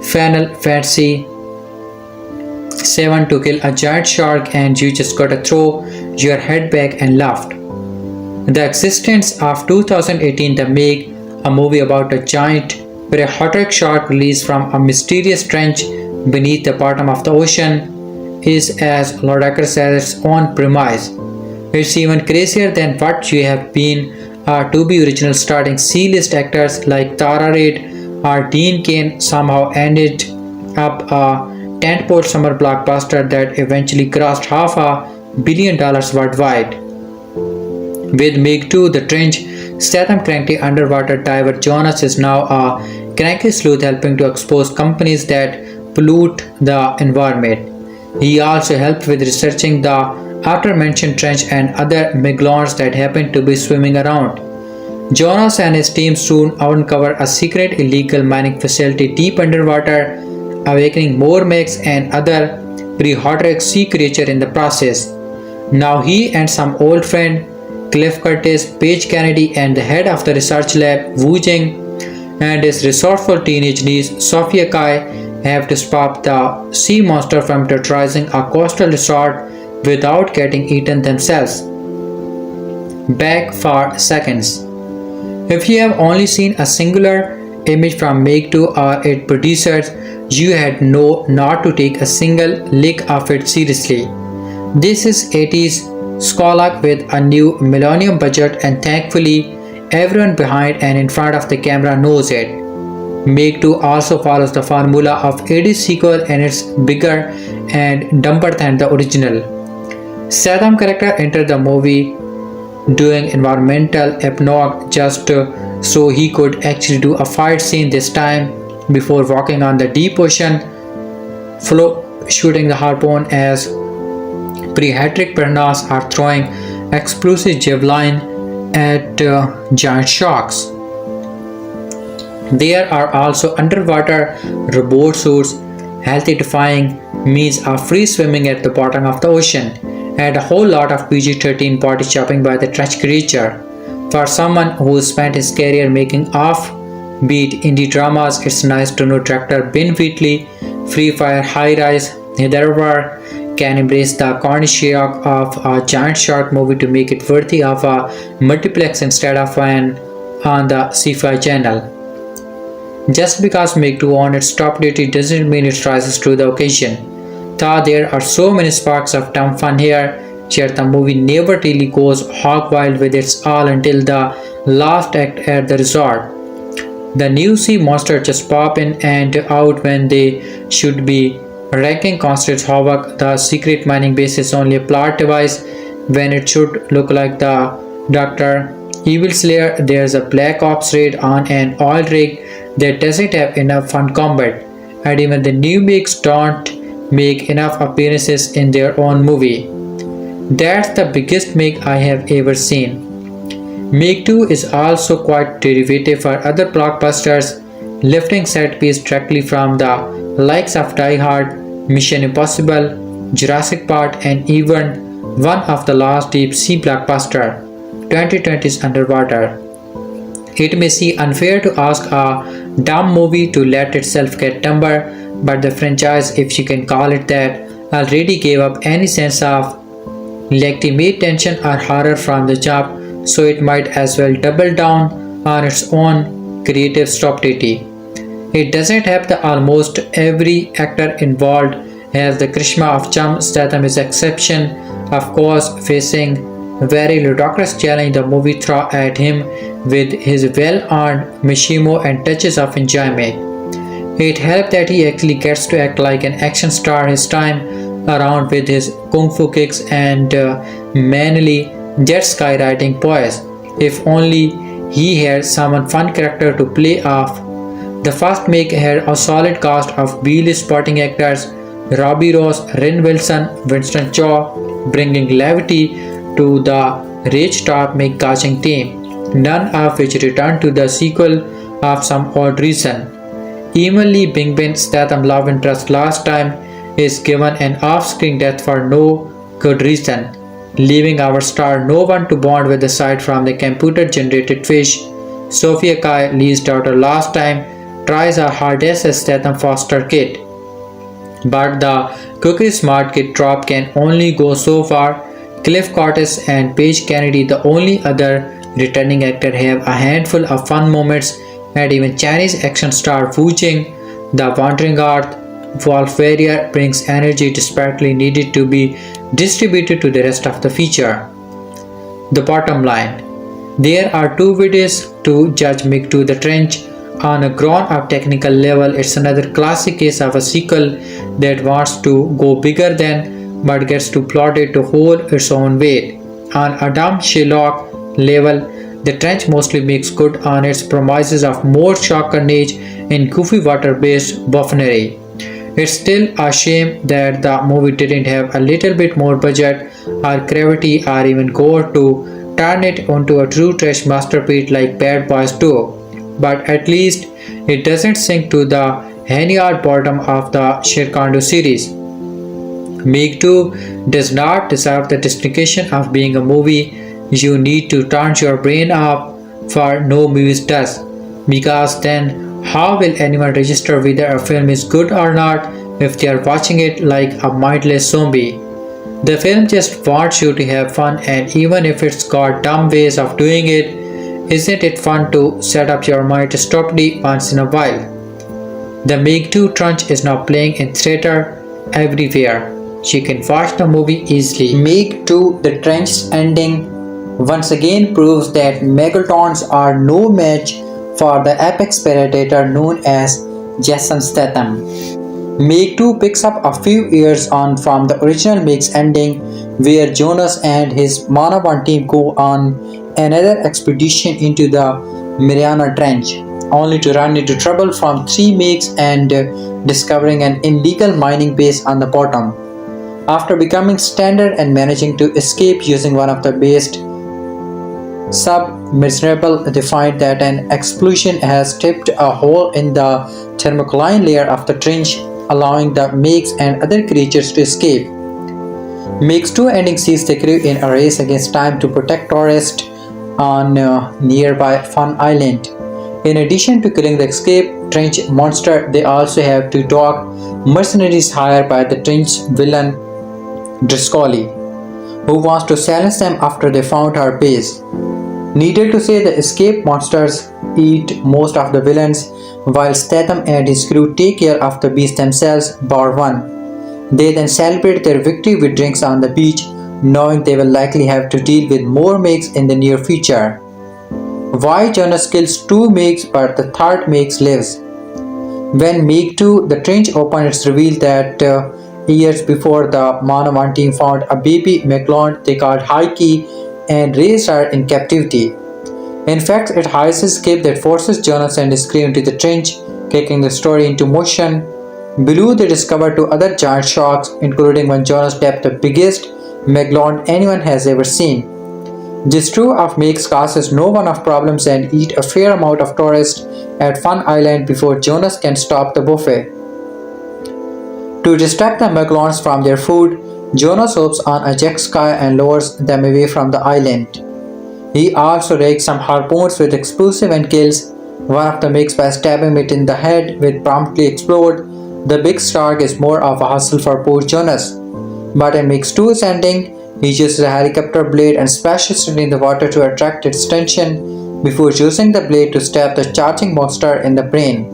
Final Fantasy 7 to kill a giant shark and you just gotta throw your head back and laughed. The existence of 2018 The Meg, a movie about a giant prehistoric shark released from a mysterious trench beneath the bottom of the ocean, is as ludicrous as its own premise. It's even crazier than what you have been to be original starting C-list actors like Tara Reid or Dean Cain somehow ended up a tentpole summer blockbuster that eventually grossed $500 million worldwide. With Meg 2 The Trench, Statham cranky underwater diver Jonas is now a cranky sleuth helping to expose companies that pollute the environment. He also helped with researching the after-mentioned trench and other megalons that happen to be swimming around. Jonas and his team soon uncover a secret illegal mining facility deep underwater, awakening more Megs and other prehistoric sea creatures in the process. Now he and some old friend Cliff Curtis, Paige Kennedy, and the head of the research lab, Wu Jing, and his resourceful teenage niece, Sophia Kai, have to stop the sea monster from terrorizing a coastal resort without getting eaten themselves. Back for seconds. If you have only seen a singular image from Meg 2 or its producers, you had not to take a single lick of it seriously. This is 80s Skolak with a new millennium budget, and thankfully everyone behind and in front of the camera knows it. Meg 2 also follows the formula of 80s sequel and it's bigger and dumber than the original. Statham character entered the movie doing environmental apnea just so he could actually do a fight scene this time before walking on the deep ocean floor shooting the harpoon as prehistoric piranhas are throwing explosive javelin at giant sharks. There are also underwater robot suits, healthy defying means of free swimming at the bottom of the ocean, and a whole lot of PG-13 body chopping by the trash creature. For someone who spent his career making offbeat indie dramas, it's nice to know director Ben Wheatley, Free Fire High Rise, Hyderabad can embrace the corny shock of a giant shark movie to make it worthy of a multiplex instead of an on the sci-fi channel. Just because Meg 2 on its top duty doesn't mean it rises to the occasion. Though there are so many sparks of dumb fun here, yet the movie never really goes hog wild with its all until the last act at the resort. The new sea monsters just pop in and out when they should be wreaking constant havoc. The secret mining base is only a plot device when it should look like the Dr. Evil Slayer. There's a Black Ops raid on an oil rig that doesn't have enough fun combat, and even the new Megs don't make enough appearances in their own movie. That's the biggest Meg I have ever seen. Meg 2 is also quite derivative for other blockbusters, lifting set piece directly from the likes of Die Hard, Mission Impossible, Jurassic Park, and even one of the last deep sea blockbuster, 2020's Underwater. It may seem unfair to ask a dumb movie to let itself get dumber, but the franchise, if you can call it that, already gave up any sense of legitimate tension or horror from the jump, so it might as well double down on its own creative stupidity. It doesn't have the almost every actor involved has the charisma of Chum Statham is exception, of course, facing very ludicrous challenge the movie threw at him with his well-earned machismo and touches of enjoyment. It helped that he actually gets to act like an action star his time around with his kung fu kicks and manly jet skywriting poise. If only he had some fun character to play off. The first make had a solid cast of B-list supporting actors, Robbie Ross, Ren Wilson, Winston Chow, bringing levity to the rage top make casting team, none of which returned to the sequel of some odd reason. Evenly Bingbing Statham love interest last time is given an off-screen death for no good reason, leaving our star no one to bond with aside from the computer-generated fish. Sophia Kai, Lee's daughter last time, tries her hardest as Statham foster kid. But the cookie smart kid drop can only go so far. Cliff Curtis and Paige Kennedy, the only other returning actor, have a handful of fun moments, and even Chinese action star Wu Jing, the wandering art Wolf Warrior, brings energy desperately needed to be distributed to the rest of the feature. The bottom line. There are two ways to judge Meg 2 The Trench. On a grown-up technical level, it's another classic case of a sequel that wants to go bigger than but gets to plot it to hold its own weight. On a dumb Sherlock level, The Trench mostly makes good on its promises of more shock carnage and goofy water-based buffoonery. It's still a shame that the movie didn't have a little bit more budget or gravity or even gore to turn it into a true trash masterpiece like Bad Boys 2. But at least it doesn't sink to the hanging-out bottom of the Sherkando series. Meg 2 does not deserve the distinction of being a movie you need to turn your brain off for. No movies does, because then how will anyone register whether a film is good or not if they are watching it like a mindless zombie? The film just wants you to have fun, and even if it's got dumb ways of doing it, isn't it fun to set up your mind stupidly once in a while? The Meg 2 Trench is now playing in theater everywhere. You can watch the movie easily. Meg 2 The Trench's ending once again proves that megalodons are no match for the apex predator known as Jason Statham. Meg 2 picks up a few years on from the original Meg's ending where Jonas and his Manavan team go on another expedition into the Mariana Trench, only to run into trouble from three Megs and discovering an illegal mining base on the bottom. After becoming stranded and managing to escape using one of the base submersible, they find that an explosion has tipped a hole in the thermocline layer of the trench, allowing the Megs and other creatures to escape. Megs 2 ending sees the crew in a race against time to protect tourists on nearby Fun Island. In addition to killing the escape trench monster, they also have to dock mercenaries hired by the trench villain Driscoll, who wants to silence them after they found her base. Needless to say, the escape monsters eat most of the villains, while Statham and his crew take care of the beasts themselves, bar one. They then celebrate their victory with drinks on the beach, knowing they will likely have to deal with more Megs in the near future. Why Jonas kills two Megs but the third Meg lives? When Meg 2, the trench opens, it's revealed that years before the Manavan team found a baby malevolent they called Heike and raised her in captivity. In fact, it hides a escape that forces Jonas and his crew into the trench, kicking the story into motion. Below, they discover two other giant sharks, including one Jonas tapped the biggest megalodon anyone has ever seen. This crew of Megs causes no one of problems and eat a fair amount of tourists at Fun Island before Jonas can stop the buffet. To distract the megalodons from their food, Jonas hopes on a jet ski and lowers them away from the island. He also rigs some harpoons with explosive and kills one of the Megs by stabbing it in the head, which promptly explode. The big shark is more of a hustle for poor Jonas. But in Megs 2's ending, he uses a helicopter blade and splashes it in the water to attract its attention before using the blade to stab the charging monster in the brain.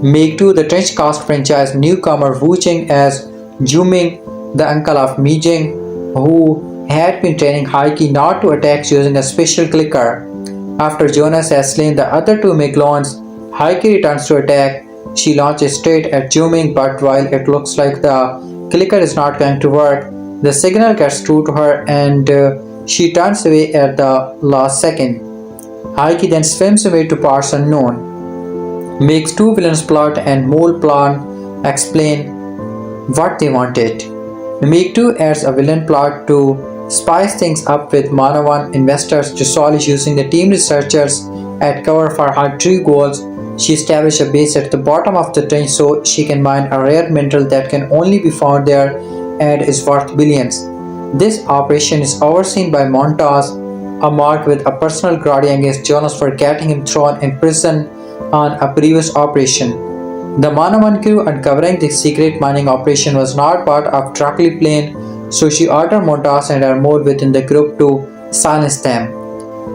Meg 2, the Trench Cast franchise newcomer Wu Jing as Jing, the uncle of Jing, who had been training Heike not to attack using a special clicker. After Jonas has slain the other two Megalons, Heike returns to attack. She launches straight at Jing, but while it looks like the clicker is not going to work, the signal gets through to her and she turns away at the last second. Heike then swims away to parts unknown. Makes two villains plot and mole plan explain what they wanted. Meg 2 adds a villain plot to spice things up with Manavan investors to solve using the team researchers at cover for her true goals. She established a base at the bottom of the trench so she can mine a rare mineral that can only be found there and is worth billions. This operation is overseen by Montas, a mark with a personal grudge against Jonas for getting him thrown in prison on a previous operation. The Manavan crew uncovering the secret mining operation was not part of Dracula's plan, so she ordered Montas and her mole within the group to silence them.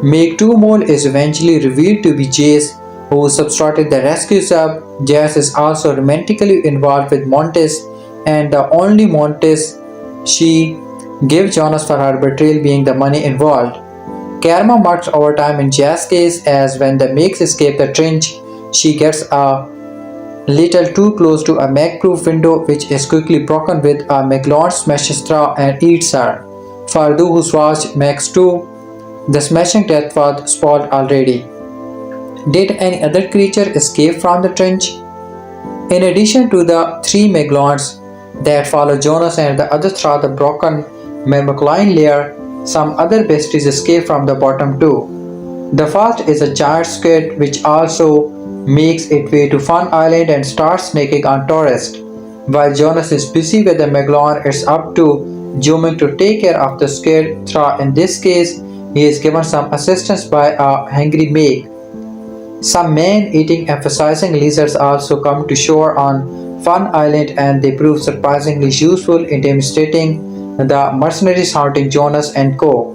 Meg 2 mole is eventually revealed to be Jace, who substituted the rescue sub. Jace is also romantically involved with Montes, and the only Montes she gave Jonas for her betrayal being the money involved. Karma marks overtime in Jace's case, as when the Megs escape the trench, she gets a little too close to a Meg-proof window, which is quickly broken with a Megalon smashes through and eats her. For those who watched Megs 2, the smashing death was spoiled already. Did any other creature escape from the trench? In addition to the three Megalons that follow Jonas and the others through the broken Megalon layer, some other beasties escape from the bottom too. The first is a giant squid which also makes its way to Fun Island and starts snaking on tourists. While Jonas is busy with the Megalon, it's up to Jing to take care of the squid. In this case, he is given some assistance by a hungry Meg. Some man-eating emphasizing lizards also come to shore on Fun Island and they prove surprisingly useful in demonstrating the mercenaries haunting Jonas and co.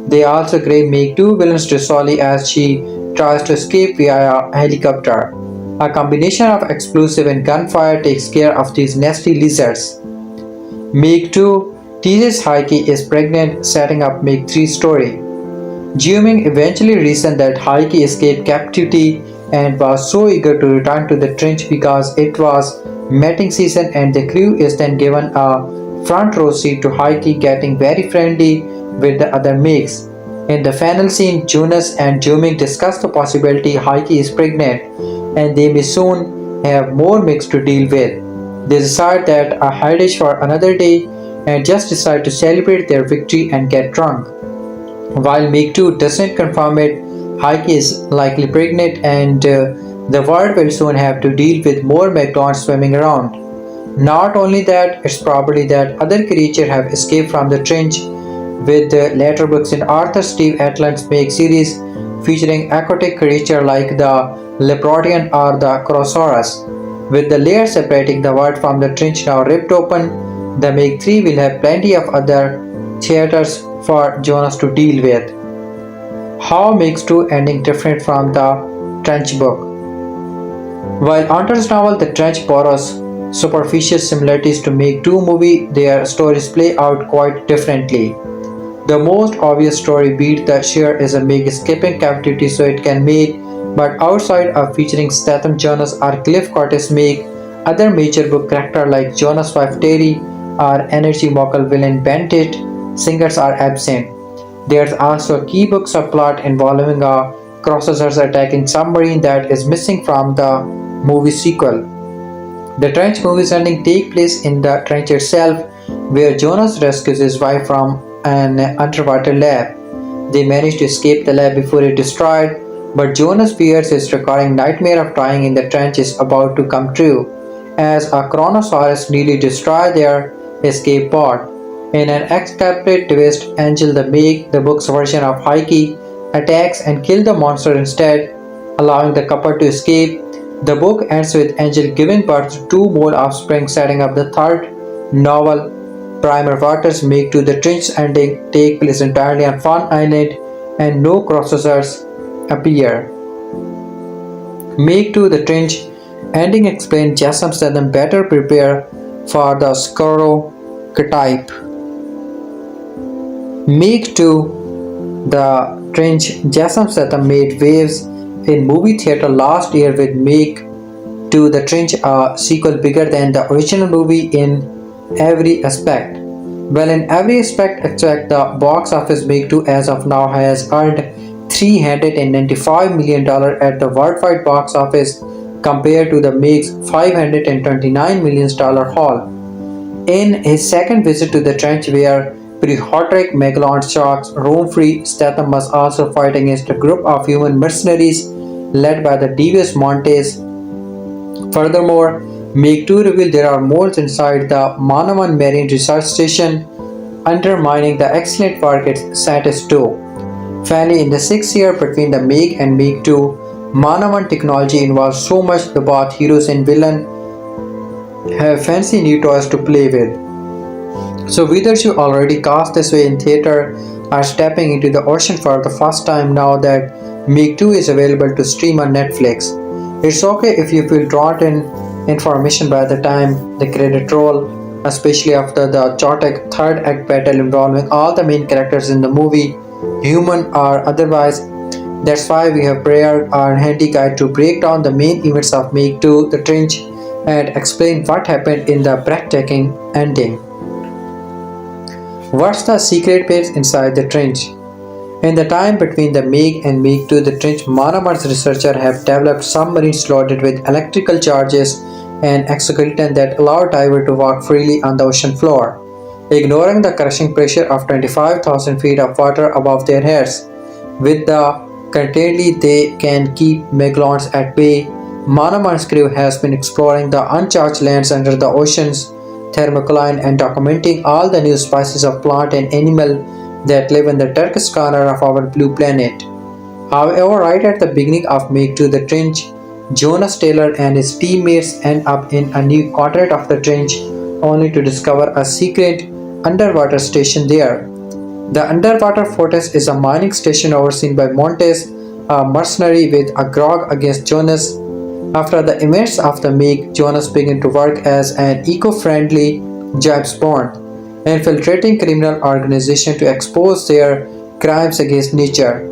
They also grab Meg 2 villains Driscoll as she tries to escape via a helicopter. A combination of explosive and gunfire takes care of these nasty lizards. Meg 2 teases Heike is pregnant, setting up Meg 3's story. Jing eventually reasoned that Heike escaped captivity and was so eager to return to the trench because it was mating season, and the crew is then given a front row seat to Heike getting very friendly with the other Megs. In the final scene, Jonas and Jing discuss the possibility Heike is pregnant and they may soon have more Megs to deal with. They decide that a heritage for another day and just decide to celebrate their victory and get drunk. While Meg 2 doesn't confirm it, Heike is likely pregnant and the world will soon have to deal with more megalons swimming around. Not only that, it's probably that other creatures have escaped from the trench with the later books in Arthur Steve Alten's Meg series featuring aquatic creatures like the Leprotian or the Colossal. With the layer separating the world from the trench now ripped open, the Meg 3 will have plenty of other theaters for Jonas to deal with. How makes 2 ending different from the Trench book? While Hunter's novel The Trench borrows superficial similarities to Meg 2 movie, their stories play out quite differently. The most obvious story beat the share is a Meg escaping captivity so it can mate, but outside of featuring Statham Jonas or Cliff Curtis Meg, other major book characters like Jonas' wife Terry or Energy Mockle villain Bandit singers are absent. There's also a key book subplot involving a Crossers attacking submarine that is missing from the movie sequel. The Trench movie's ending take place in the trench itself, where Jonas rescues his wife from an underwater lab. They manage to escape the lab before it destroyed, but Jonas fears his recurring nightmare of dying in the trench is about to come true, as a Chronosaurus nearly destroys their escape pod. In an unexpected twist, Angel the Meg, the book's version of Heike, attacks and kills the monster instead, allowing the couple to escape. The book ends with Angel giving birth to 2 more offspring, setting up the third novel. Primer Waters Meg 2 the Trench ending take place entirely on Fun Island and no crossers appear. Meg 2 the Trench ending explains Jason Statham better prepare for the sclerotype. Meg 2 the Trench Jason Statham made waves in movie theater last year with Meg 2 the Trench, a sequel bigger than the original movie in every aspect. Well, in every aspect except the box office, Meg 2 as of now has earned $395 million at the worldwide box office compared to the Meg's $529 million haul. In his second visit to the trench where prehistoric megalon sharks roam free, Statham must also fight against a group of human mercenaries led by the devious Montes. Furthermore, Meg 2 revealed there are moles inside the Manaman Marine Research Station, undermining the excellent work its scientists do. Finally, in the 6th year between the Meg and Meg 2, Manaman technology involves so much that both heroes and villains have fancy new toys to play with. So whether you already cast this way in theater or stepping into the ocean for the first time now that Meg 2 is available to stream on Netflix, it's okay if you feel drawn in information by the time the credit roll, especially after the chaotic third act battle involving all the main characters in the movie, human or otherwise. That's why we have prepared our handy guide to break down the main events of Meg 2 the Trench and explain what happened in the breathtaking ending. What's the secret base inside the trench? In the time between the Meg and Meg 2 the Trench, Manaman's researchers have developed submarines loaded with electrical charges and exoskeleton that allow divers to walk freely on the ocean floor, ignoring the crushing pressure of 25,000 feet of water above their heads. With the continually they can keep megalons at bay, Manaman's crew has been exploring the uncharted lands under the ocean's thermocline and documenting all the new species of plant and animal that live in the darkest corner of our blue planet. However, right at the beginning of Meg 2 the Trench, Jonas Taylor and his teammates end up in a new continent of the trench only to discover a secret underwater station there. The underwater fortress is a mining station overseen by Montes, a mercenary with a grudge against Jonas. After the events of the Meg, Jonas began to work as an eco-friendly James Bond, infiltrating criminal organizations to expose their crimes against nature.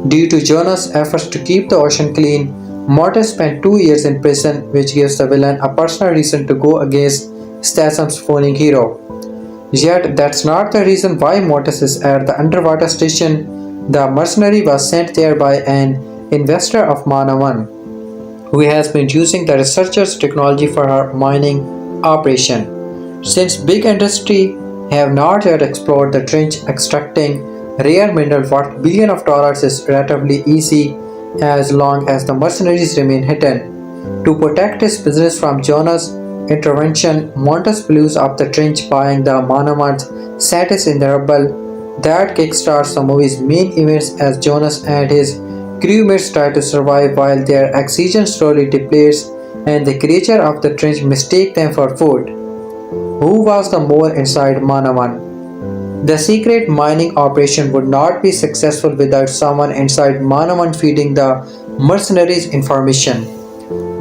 Due to Jonas' efforts to keep the ocean clean, Montes spent 2 years in prison, which gives the villain a personal reason to go against Statham's phoning hero. Yet that's not the reason why Mortis is at the underwater station. The mercenary was sent there by an investor of Mana 1, who has been using the researcher's technology for her mining operation. Since big industry have not yet explored the trench, extracting rare mineral worth billions of dollars is relatively easy as long as the mercenaries remain hidden. To protect his business from Jonas' intervention, Montes blows up the trench, buying the Manaman's status in the rubble. That kickstarts the movie's main events as Jonas and his crewmates try to survive while their oxygen slowly depletes and the creature of the trench mistake them for food. Who was the mole inside Manaman? The secret mining operation would not be successful without someone inside Manaman feeding the mercenaries information.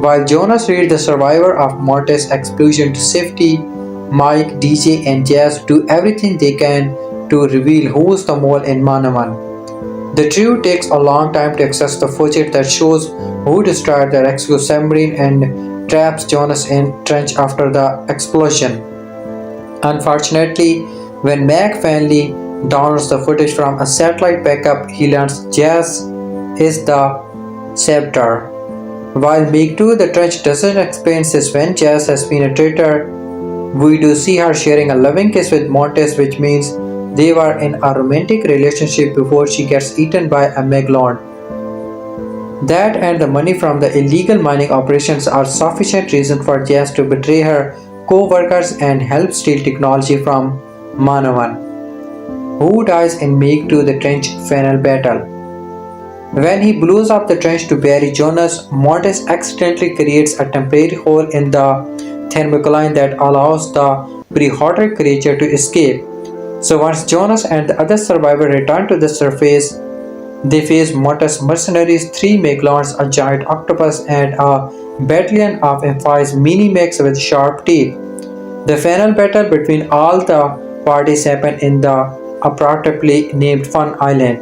While Jonas leads the survivor of Mortis' explosion to safety, Mike, DJ, and Jazz do everything they can to reveal who's the mole in Manaman. The trio takes a long time to access the footage that shows who destroyed the rescue submarine and traps Jonas in trench after the explosion. Unfortunately, when Mac finally downloads the footage from a satellite backup, he learns Jazz is the saboteur. While Meg 2 the trench doesn't explain this when Jazz has been a traitor, we do see her sharing a loving kiss with Montes, which means they were in a romantic relationship before she gets eaten by a megalon. That and the money from the illegal mining operations are sufficient reason for Jazz to betray her co-workers and help steal technology from Manawan, who dies in Meg 2 the trench final battle. When he blows up the trench to bury Jonas, Montes accidentally creates a temporary hole in the thermocline that allows the pre-hotter creature to escape. So once Jonas and the other survivors return to the surface, they face Montes' mercenaries, 3 megalons, a giant octopus, and a battalion of amphibious mini-Megs with sharp teeth. The final battle between all the parties happens in the appropriately named Fun Island.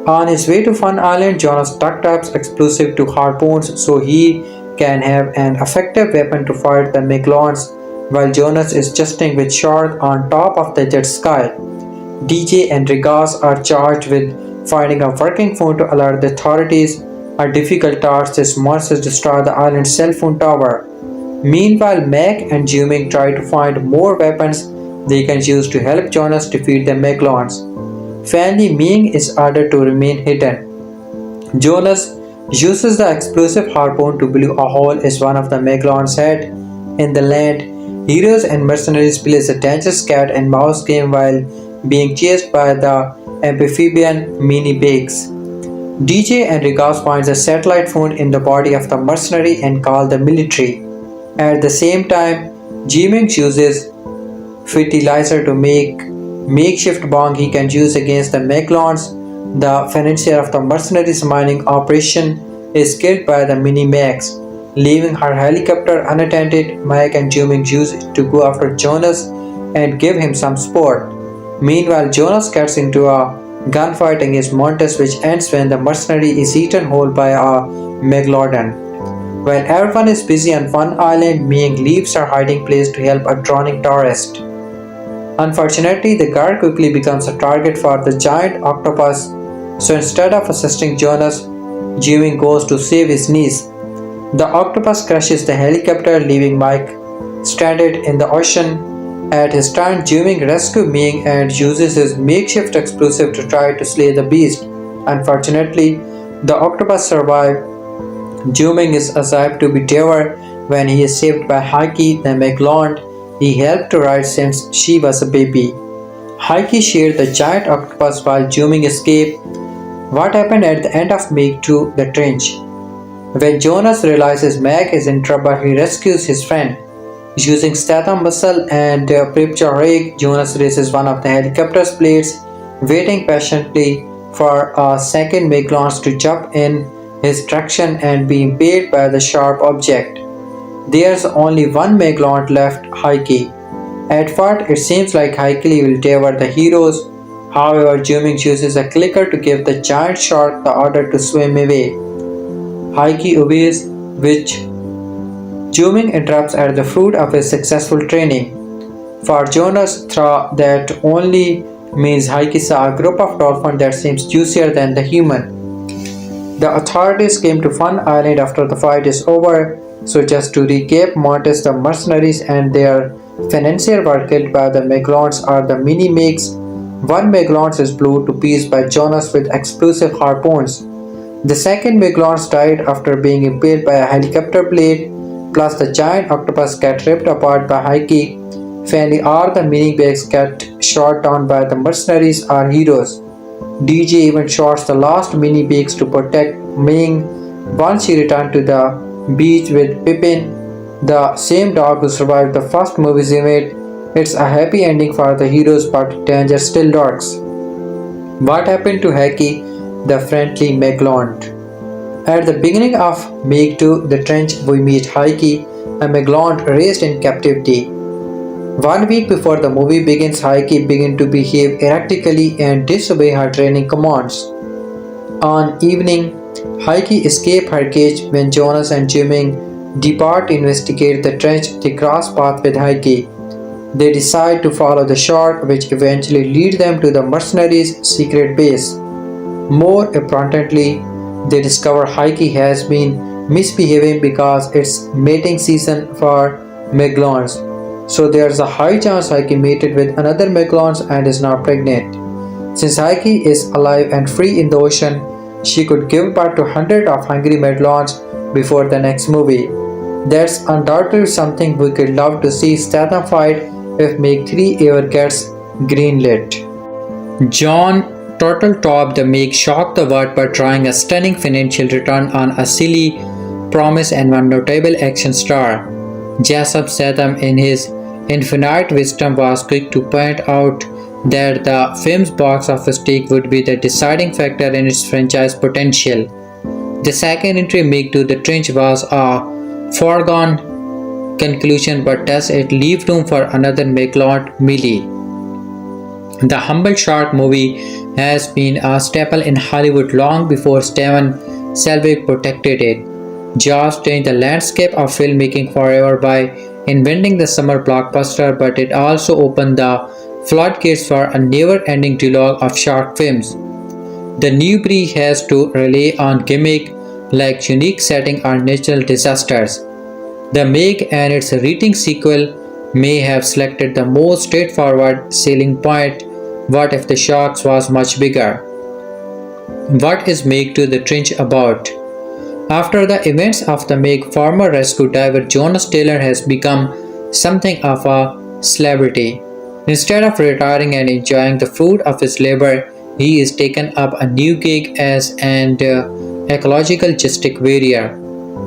On his way to Fun Island, Jonas duct taps explosive to harpoons so he can have an effective weapon to fight the megalons, while Jonas is justing with shark on top of the jet sky. DJ and Rigas are charged with finding a working phone to alert the authorities. A difficult task is monsters destroy the island's cell phone tower. Meanwhile, Meg and Jing try to find more weapons they can use to help Jonas defeat the megalons. Finally, Ming is ordered to remain hidden. Jonas uses the explosive harpoon to blow a hole in one of the megalons' head. In the land, heroes and mercenaries play a dangerous cat and mouse game while being chased by the amphibian mini-Bigs. DJ and Rigas finds a satellite phone in the body of the mercenary and call the military. At the same time, Jiming uses fertilizer to make makeshift bomb he can use against the megalons. The financier of the mercenaries mining operation is killed by the mini-Megs. Leaving her helicopter unattended, Mike and Jiming use it to go after Jonas and give him some support. Meanwhile, Jonas gets into a gunfight against Montes, which ends when the mercenary is eaten whole by a megalodon. While everyone is busy on Fun Island, Ming leaves her hiding place to help a drowning tourist. Unfortunately, the guard quickly becomes a target for the giant octopus, so instead of assisting Jonas, Jimmy goes to save his niece. The octopus crashes the helicopter, leaving Mike stranded in the ocean. At his turn, Jimmy rescues Ming and uses his makeshift explosive to try to slay the beast. Unfortunately, the octopus survives. Jimmy is assumed to be devoured when he is saved by Haki, the megalon he helped to ride since she was a baby. Haki shared the giant octopus while Jimmy escaped. What happened at the end of Meg 2 the trench? When Jonas realizes Meg is in trouble, he rescues his friend. Using Statham muscle and prepture rig, Jonas raises one of the helicopter's blades, waiting patiently for a second megalon to jump in his direction and be impaled by the sharp object. There's only one megalon left, Heike. At first, it seems like Heike will devour the heroes. However, Jiming uses a clicker to give the giant shark the order to swim away. Heike obeys, which Jiming interrupts as the fruit of his successful training. For Jonas, that only means Heike saw a group of dolphins that seems juicier than the human. The authorities came to Fun Island after the fight is over. So just to recap, Montes, the mercenaries and their financier were killed by the Megalons or the mini Megs. One Megalon is blown to pieces by Jonas with explosive harpoons. The second Megalon died after being impaled by a helicopter blade, plus the giant octopus get ripped apart by Heike. Finally, all the mini Megs get shot down by the mercenaries or heroes. DJ even shots the last mini Beaks to protect Ming once she returned to the beach with Pippin, the same dog who survived the first movie's event. It's a happy ending for the heroes, but danger still lurks. What happened to Haki, the friendly Megalon? At the beginning of Meg 2, the trench, we meet Heike, a Megalon raised in captivity. 1 week before the movie begins, Heike begins to behave erratically and disobey her training commands. On evening, Heike escapes her cage when Jonas and Jing depart to investigate the trench. They cross paths with Heike. They decide to follow the shore, which eventually leads them to the mercenaries' secret base. More importantly, they discover Heike has been misbehaving because it's mating season for Megalons. So there's a high chance Heike mated with another Megalon and is now pregnant. Since Heike is alive and free in the ocean, she could give birth to hundreds of hungry Megalons before the next movie. That's undoubtedly something we could love to see Statham fight if Meg 3 ever gets greenlit. John Turtletop the Meg shocked the world by trying a stunning financial return on a silly promise and one notable action star. Jason Statham, in his infinite wisdom, was quick to point out that the film's box office take would be the deciding factor in its franchise potential. The second entry, Meg to the Trench, was a foregone conclusion, but does it leave room for another Megalon Millie? The Humble Shark movie has been a staple in Hollywood long before Steven Spielberg protected it. Jaws changed the landscape of filmmaking forever by inventing the summer blockbuster, but it also opened the floodgates for a never-ending dialogue of shark films. The new breed has to rely on gimmick like unique setting or natural disasters. The Meg and its reading sequel may have selected the most straightforward selling point. What if the shark was much bigger? What is Meg to the Trench about? After the events of the Meg, former rescue diver Jonas Taylor has become something of a celebrity. Instead of retiring and enjoying the fruit of his labor, he is taken up a new gig as an ecological justice warrior.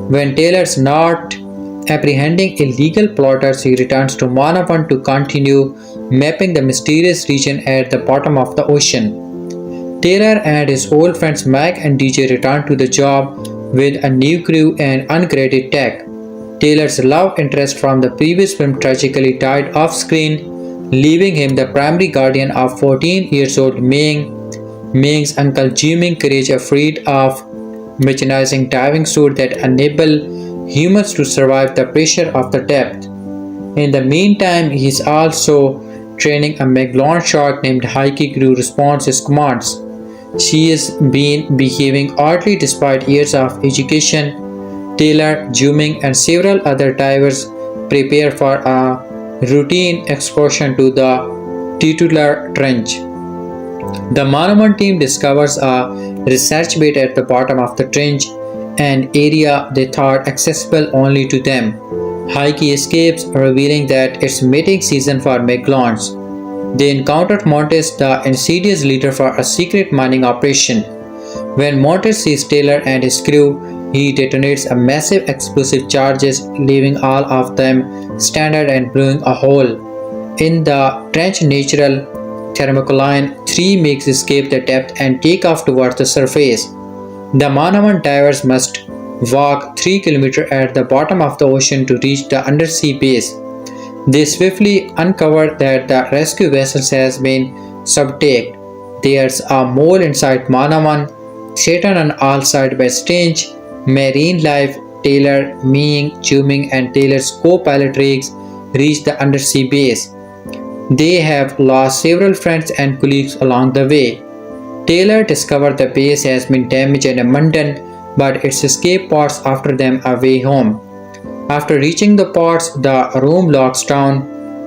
When Taylor's not apprehending illegal plotters, he returns to Manapan to continue mapping the mysterious region at the bottom of the ocean. Taylor and his old friends Meg and DJ return to the job with a new crew and ungraded tech. Taylor's love interest from the previous film tragically died off screen, leaving him the primary guardian of 14-year-old Ming. Ming's uncle Jing creates a fleet of mechanizing diving suits that enable humans to survive the pressure of the depth. In the meantime, he is also training a Megalon shark named Heike who responds his commands. She has been behaving oddly despite years of education. Taylor, Jing, and several other divers prepare for a routine excursion to the titular trench. The Manaman team discovers a research bed at the bottom of the trench, an area they thought accessible only to them. Heike escapes, revealing that it's mating season for Megalons. They encountered Montes, the insidious leader for a secret mining operation. When Montes sees Taylor and his crew, he detonates a massive explosive charges, leaving all of them stranded and blowing a hole in the trench. Natural thermocoline 3 makes escape the depth and take off towards the surface. The Manaman divers must walk 3 kilometers at the bottom of the ocean to reach the undersea base. They swiftly uncover that the rescue vessel has been subject. There's a mole inside Manaman, threatened on all sides by strange marine life. Taylor, Ming, Jing, and Taylor's co-pilot rigs reach the undersea base. They have lost several friends and colleagues along the way. Taylor discovers the base has been damaged and abandoned, but its escape pods offer them a way home. After reaching the pods, the room locks down.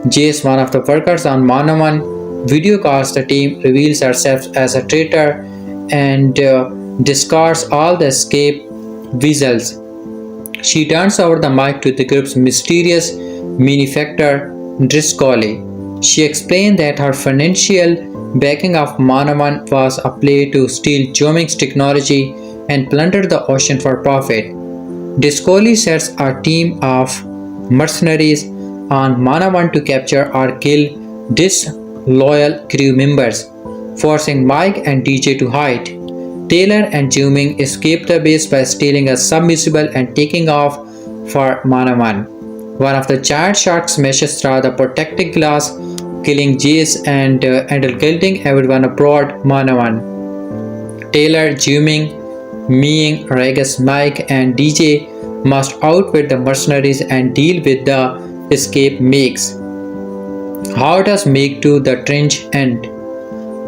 Jace, one of the workers on Manaman, video calls the team, reveals herself as a traitor, and discards all the escape vessels. She turns over the mic to the group's mysterious benefactor, Driscoll. She explained that her financial backing of Manaman was a play to steal Joming's technology and plunder the ocean for profit. Driscoll sets a team of mercenaries on Manaman to capture or kill disloyal crew members, forcing Mike and DJ to hide. Taylor and Jing escape the base by stealing a submersible and taking off for Manaman. One of the giant sharks smashes through the protective glass, killing Jace and guilting everyone aboard Manaman. Taylor, Jing, Ming, Regis, Mike, and DJ must outwit the mercenaries and deal with the escape Megs. How does Meg 2 The Trench end?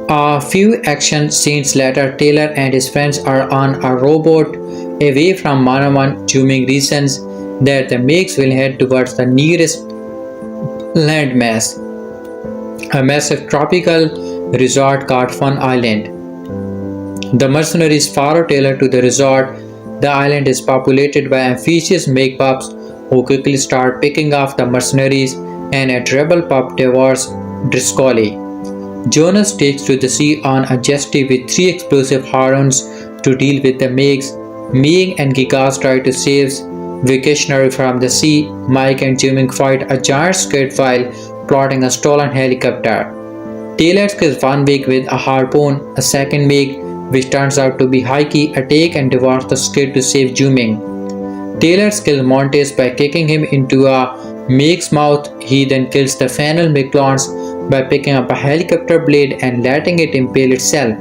A few action scenes later, Taylor and his friends are on a rowboat away from Manaman. Jing reasons that the Megs will head towards the nearest landmass, a massive tropical resort called Fun Island. The mercenaries follow Taylor to the resort. The island is populated by ambitious Meg pups who quickly start picking off the mercenaries, and a rebel pup devours Driscoll. Jonas takes to the sea on a jetty with 3 explosive harpoons to deal with the Megs. Ming and Gigas try to save vacationers from the sea. Mike and Jing fight a giant squid while plotting a stolen helicopter. Taylor kills one Meg with a harpoon, a second Meg, which turns out to be Heike, attack and devours the squid to save Jing. Taylor kills Montes by kicking him into a Meg's mouth. He then kills the final Megalons by picking up a helicopter blade and letting it impale itself.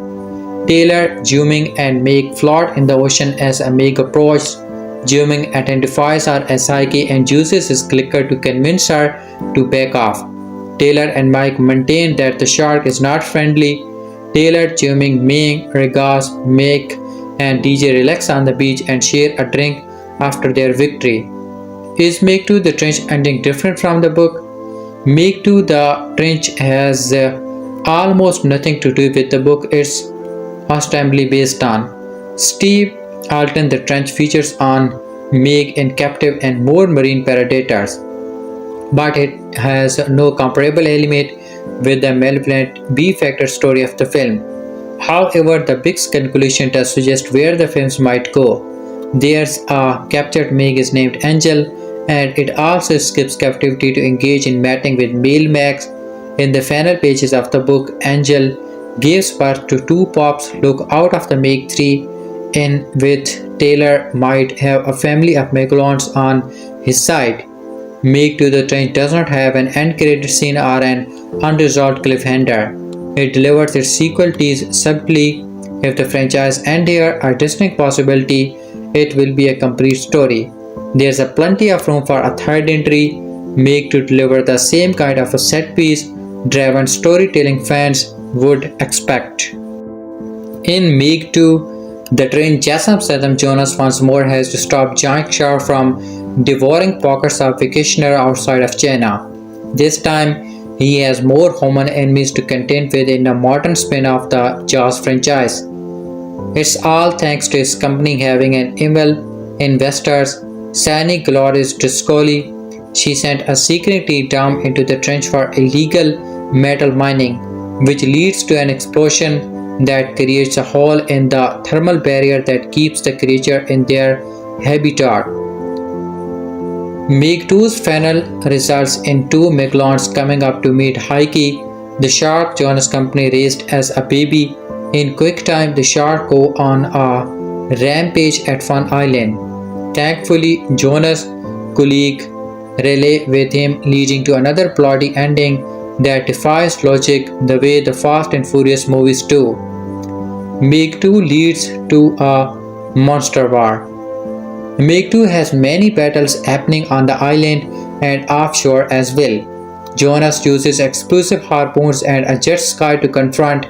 Taylor, Jing, and Meg float in the ocean as a Meg approaches. Jing identifies her as Heike and uses his clicker to convince her to back off. Taylor and Mike maintain that the shark is not friendly. Taylor, Jing, Ming, Regis, Meg, and DJ relax on the beach and share a drink after their victory. Is Meg 2 The Trench ending different from the book? Meg 2 The Trench has almost nothing to do with the book it's ostensibly based on. Steve Alten The Trench features on Meg in captive and more marine predators, but it has no comparable element with the malevolent B-factor story of the film. However, the big conclusion does suggest where the films might go. There's a captured Meg is named Angel, and it also skips captivity to engage in mating with male Megs. In the final pages of the book, Angel gives birth to 2 pups. Look out of the Meg 3, in which Taylor might have a family of Megalons on his side. Meg 2 The Trench does not have an end credit scene or an unresolved cliffhanger. It delivers its sequel tease subtly. If the franchise ends here, a distinct possibility, it will be a complete story. There's a plenty of room for a third entry, Meg to deliver the same kind of a set piece driven storytelling fans would expect. In Meg 2 The Trench, Jason Statham Jonas once more has to stop giant shark from devouring pockets of vacationer outside of China. This time, he has more human enemies to contend with in the modern spin of the Jaws franchise. It's all thanks to his company having an evil investors, Sani Glorious Driscoll. She sent a secret team down into the trench for illegal metal mining, which leads to an explosion that creates a hole in the thermal barrier that keeps the creature in their habitat. Meg 2's final results in 2 Megalons coming up to meet Heike, the shark Jonas' company raised as a baby. In quick time, the shark go on a rampage at Fun Island. Thankfully, Jonas' colleague rally with him, leading to another bloody ending that defies logic the way the Fast and Furious movies do. Meg 2 leads to a monster war. Meg 2 has many battles happening on the island and offshore as well. Jonas uses explosive harpoons and a jet ski to confront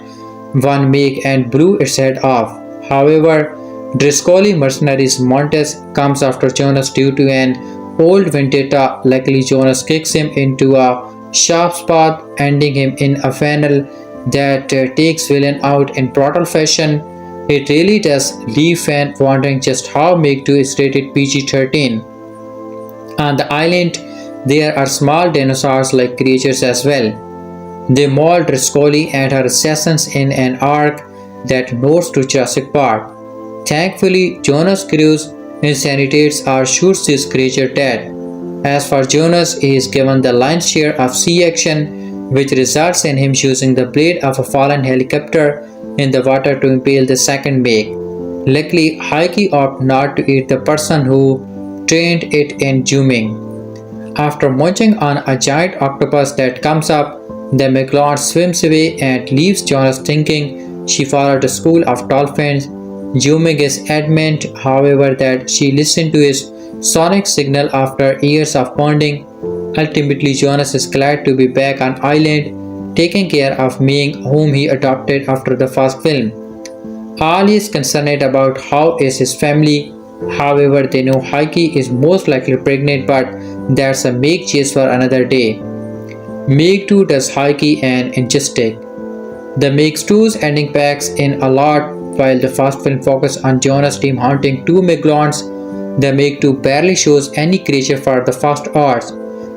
one Meg and blew its head off. However, Driscoll's mercenaries Montes comes after Jonas due to an old vendetta. Luckily, Jonas kicks him into a sharp spot, ending him in a funnel that takes villain out in brutal fashion. It really does leave fan wondering just how Meg 2 is rated PG-13. On the island, there are small dinosaurs-like creatures as well. They maul Driscoll and her assassins in an arc that nods to Jurassic Park. Thankfully, Jonas' crews incinerates or shoots this creature dead. As for Jonas, he is given the lion's share of sea action, which results in him using the blade of a fallen helicopter in the water to impale the second Meg. Luckily, Heike opts not to eat the person who trained it in Jing. After munching on a giant octopus that comes up, the Megalon swims away and leaves Jonas thinking she followed the school of dolphins. Jing is adamant, however, that she listened to his sonic signal after years of bonding. Ultimately, Jonas is glad to be back on island, taking care of Ming, whom he adopted after the first film. All is concerned about how is his family. However, they know Heike is most likely pregnant, but that's a Meg chase for another day. Meg 2 does Heike an injustice. The Meg 2's ending packs in a lot. While the first film focused on Jonas' team hunting two Megalons, the Meg 2 barely shows any creature for the first hours.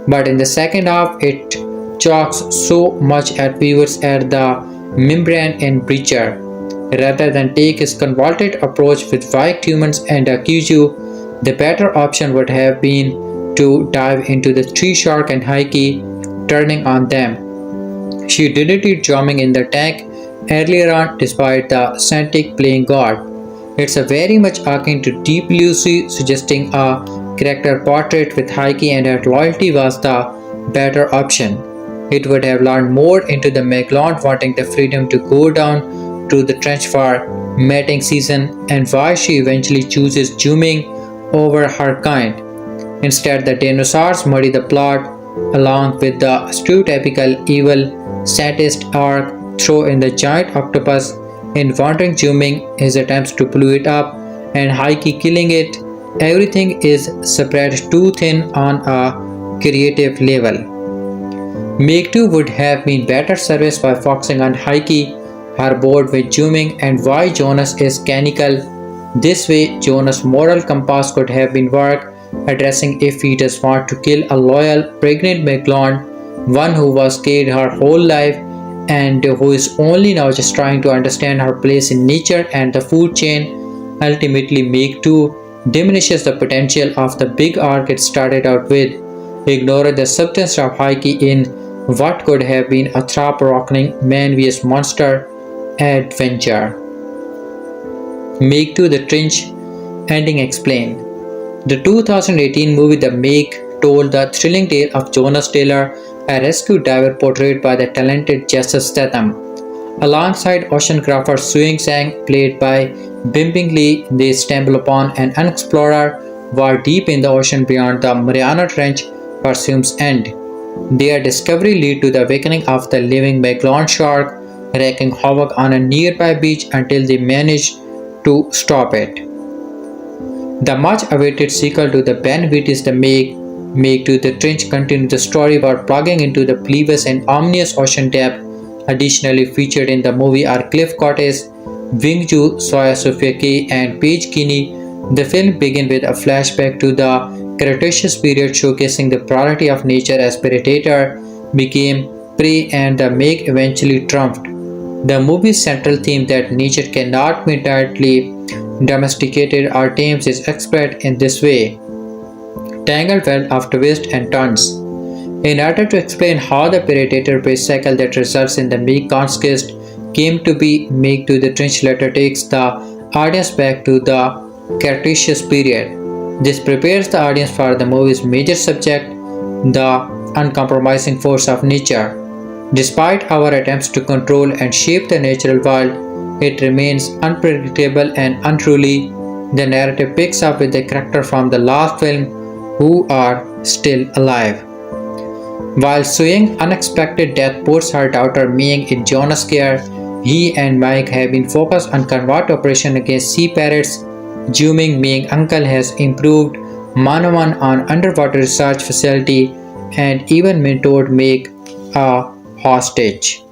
But in the second half, it chalks so much at viewers at the membrane and Breacher. Rather than take his convoluted approach with white humans and Akuju, the better option would have been to dive into the tree shark and Heike, turning on them. She didn't eat jamming in the tank earlier on despite the Santic playing God. It's a very much akin to Deep Lucy, suggesting a character portrait with Heike and her loyalty was the better option. It would have learned more into the Megalon wanting the freedom to go down to the trench for mating season and why she eventually chooses Jing over her kind. Instead, the dinosaurs muddy the plot along with the stereotypical evil sadist arc, throw in the giant octopus in wandering Jing, his attempts to blow it up, and Heike killing it. Everything is spread too thin on a creative level. Meg 2 would have been better serviced by focusing on Heike, her bond with Jing, and why Jonas is cynical. This way, Jonas' moral compass could have been worked, addressing if he does want to kill a loyal, pregnant Megalon, one who was scared her whole life and who is only now just trying to understand her place in nature and the food chain. Ultimately, Meg 2 diminishes the potential of the big arc it started out with, ignoring the substance of Heike in what could have been a thought-provoking man vs monster adventure. Meg 2 The Trench ending explained. The 2018 movie The Meg told the thrilling tale of Jonas Taylor, a rescue diver portrayed by the talented Jason Statham. Alongside oceanographer Suing Sang, played by Bingbing, they stumble upon an explorer while deep in the ocean beyond the Mariana Trench pursues end. Their discovery leads to the awakening of the living Megalon shark, wreaking havoc on a nearby beach until they manage to stop it. The much-awaited sequel to the Ben Wheatley's The Meg 2 The Trench continues the story about plugging into the oblivious and ominous ocean depth. Additionally featured in the movie are Cliff Curtis, Wingju, Soya Sofiake, and Paige Kinney. The film begins with a flashback to the Cretaceous period, showcasing the priority of nature as predator became prey and the Meg eventually triumphed. The movie's central theme that nature cannot be entirely domesticated or tamed is explored in this way, tangled well of twists and turns. In order to explain how the predator-prey cycle that results in the Meg conquest came to be, Meg 2 The Trench letter takes the audience back to the Cretaceous period. This prepares the audience for the movie's major subject, the uncompromising force of nature. Despite our attempts to control and shape the natural world, it remains unpredictable and unruly. The narrative picks up with the character from the last film who are still alive. While Suying's unexpected death puts her daughter Ming in Jonas' care, he and Mike have been focused on covert operation against sea pirates. Juming Ming's uncle has improved Manawan on underwater research facility and even mentored Meg a hostage.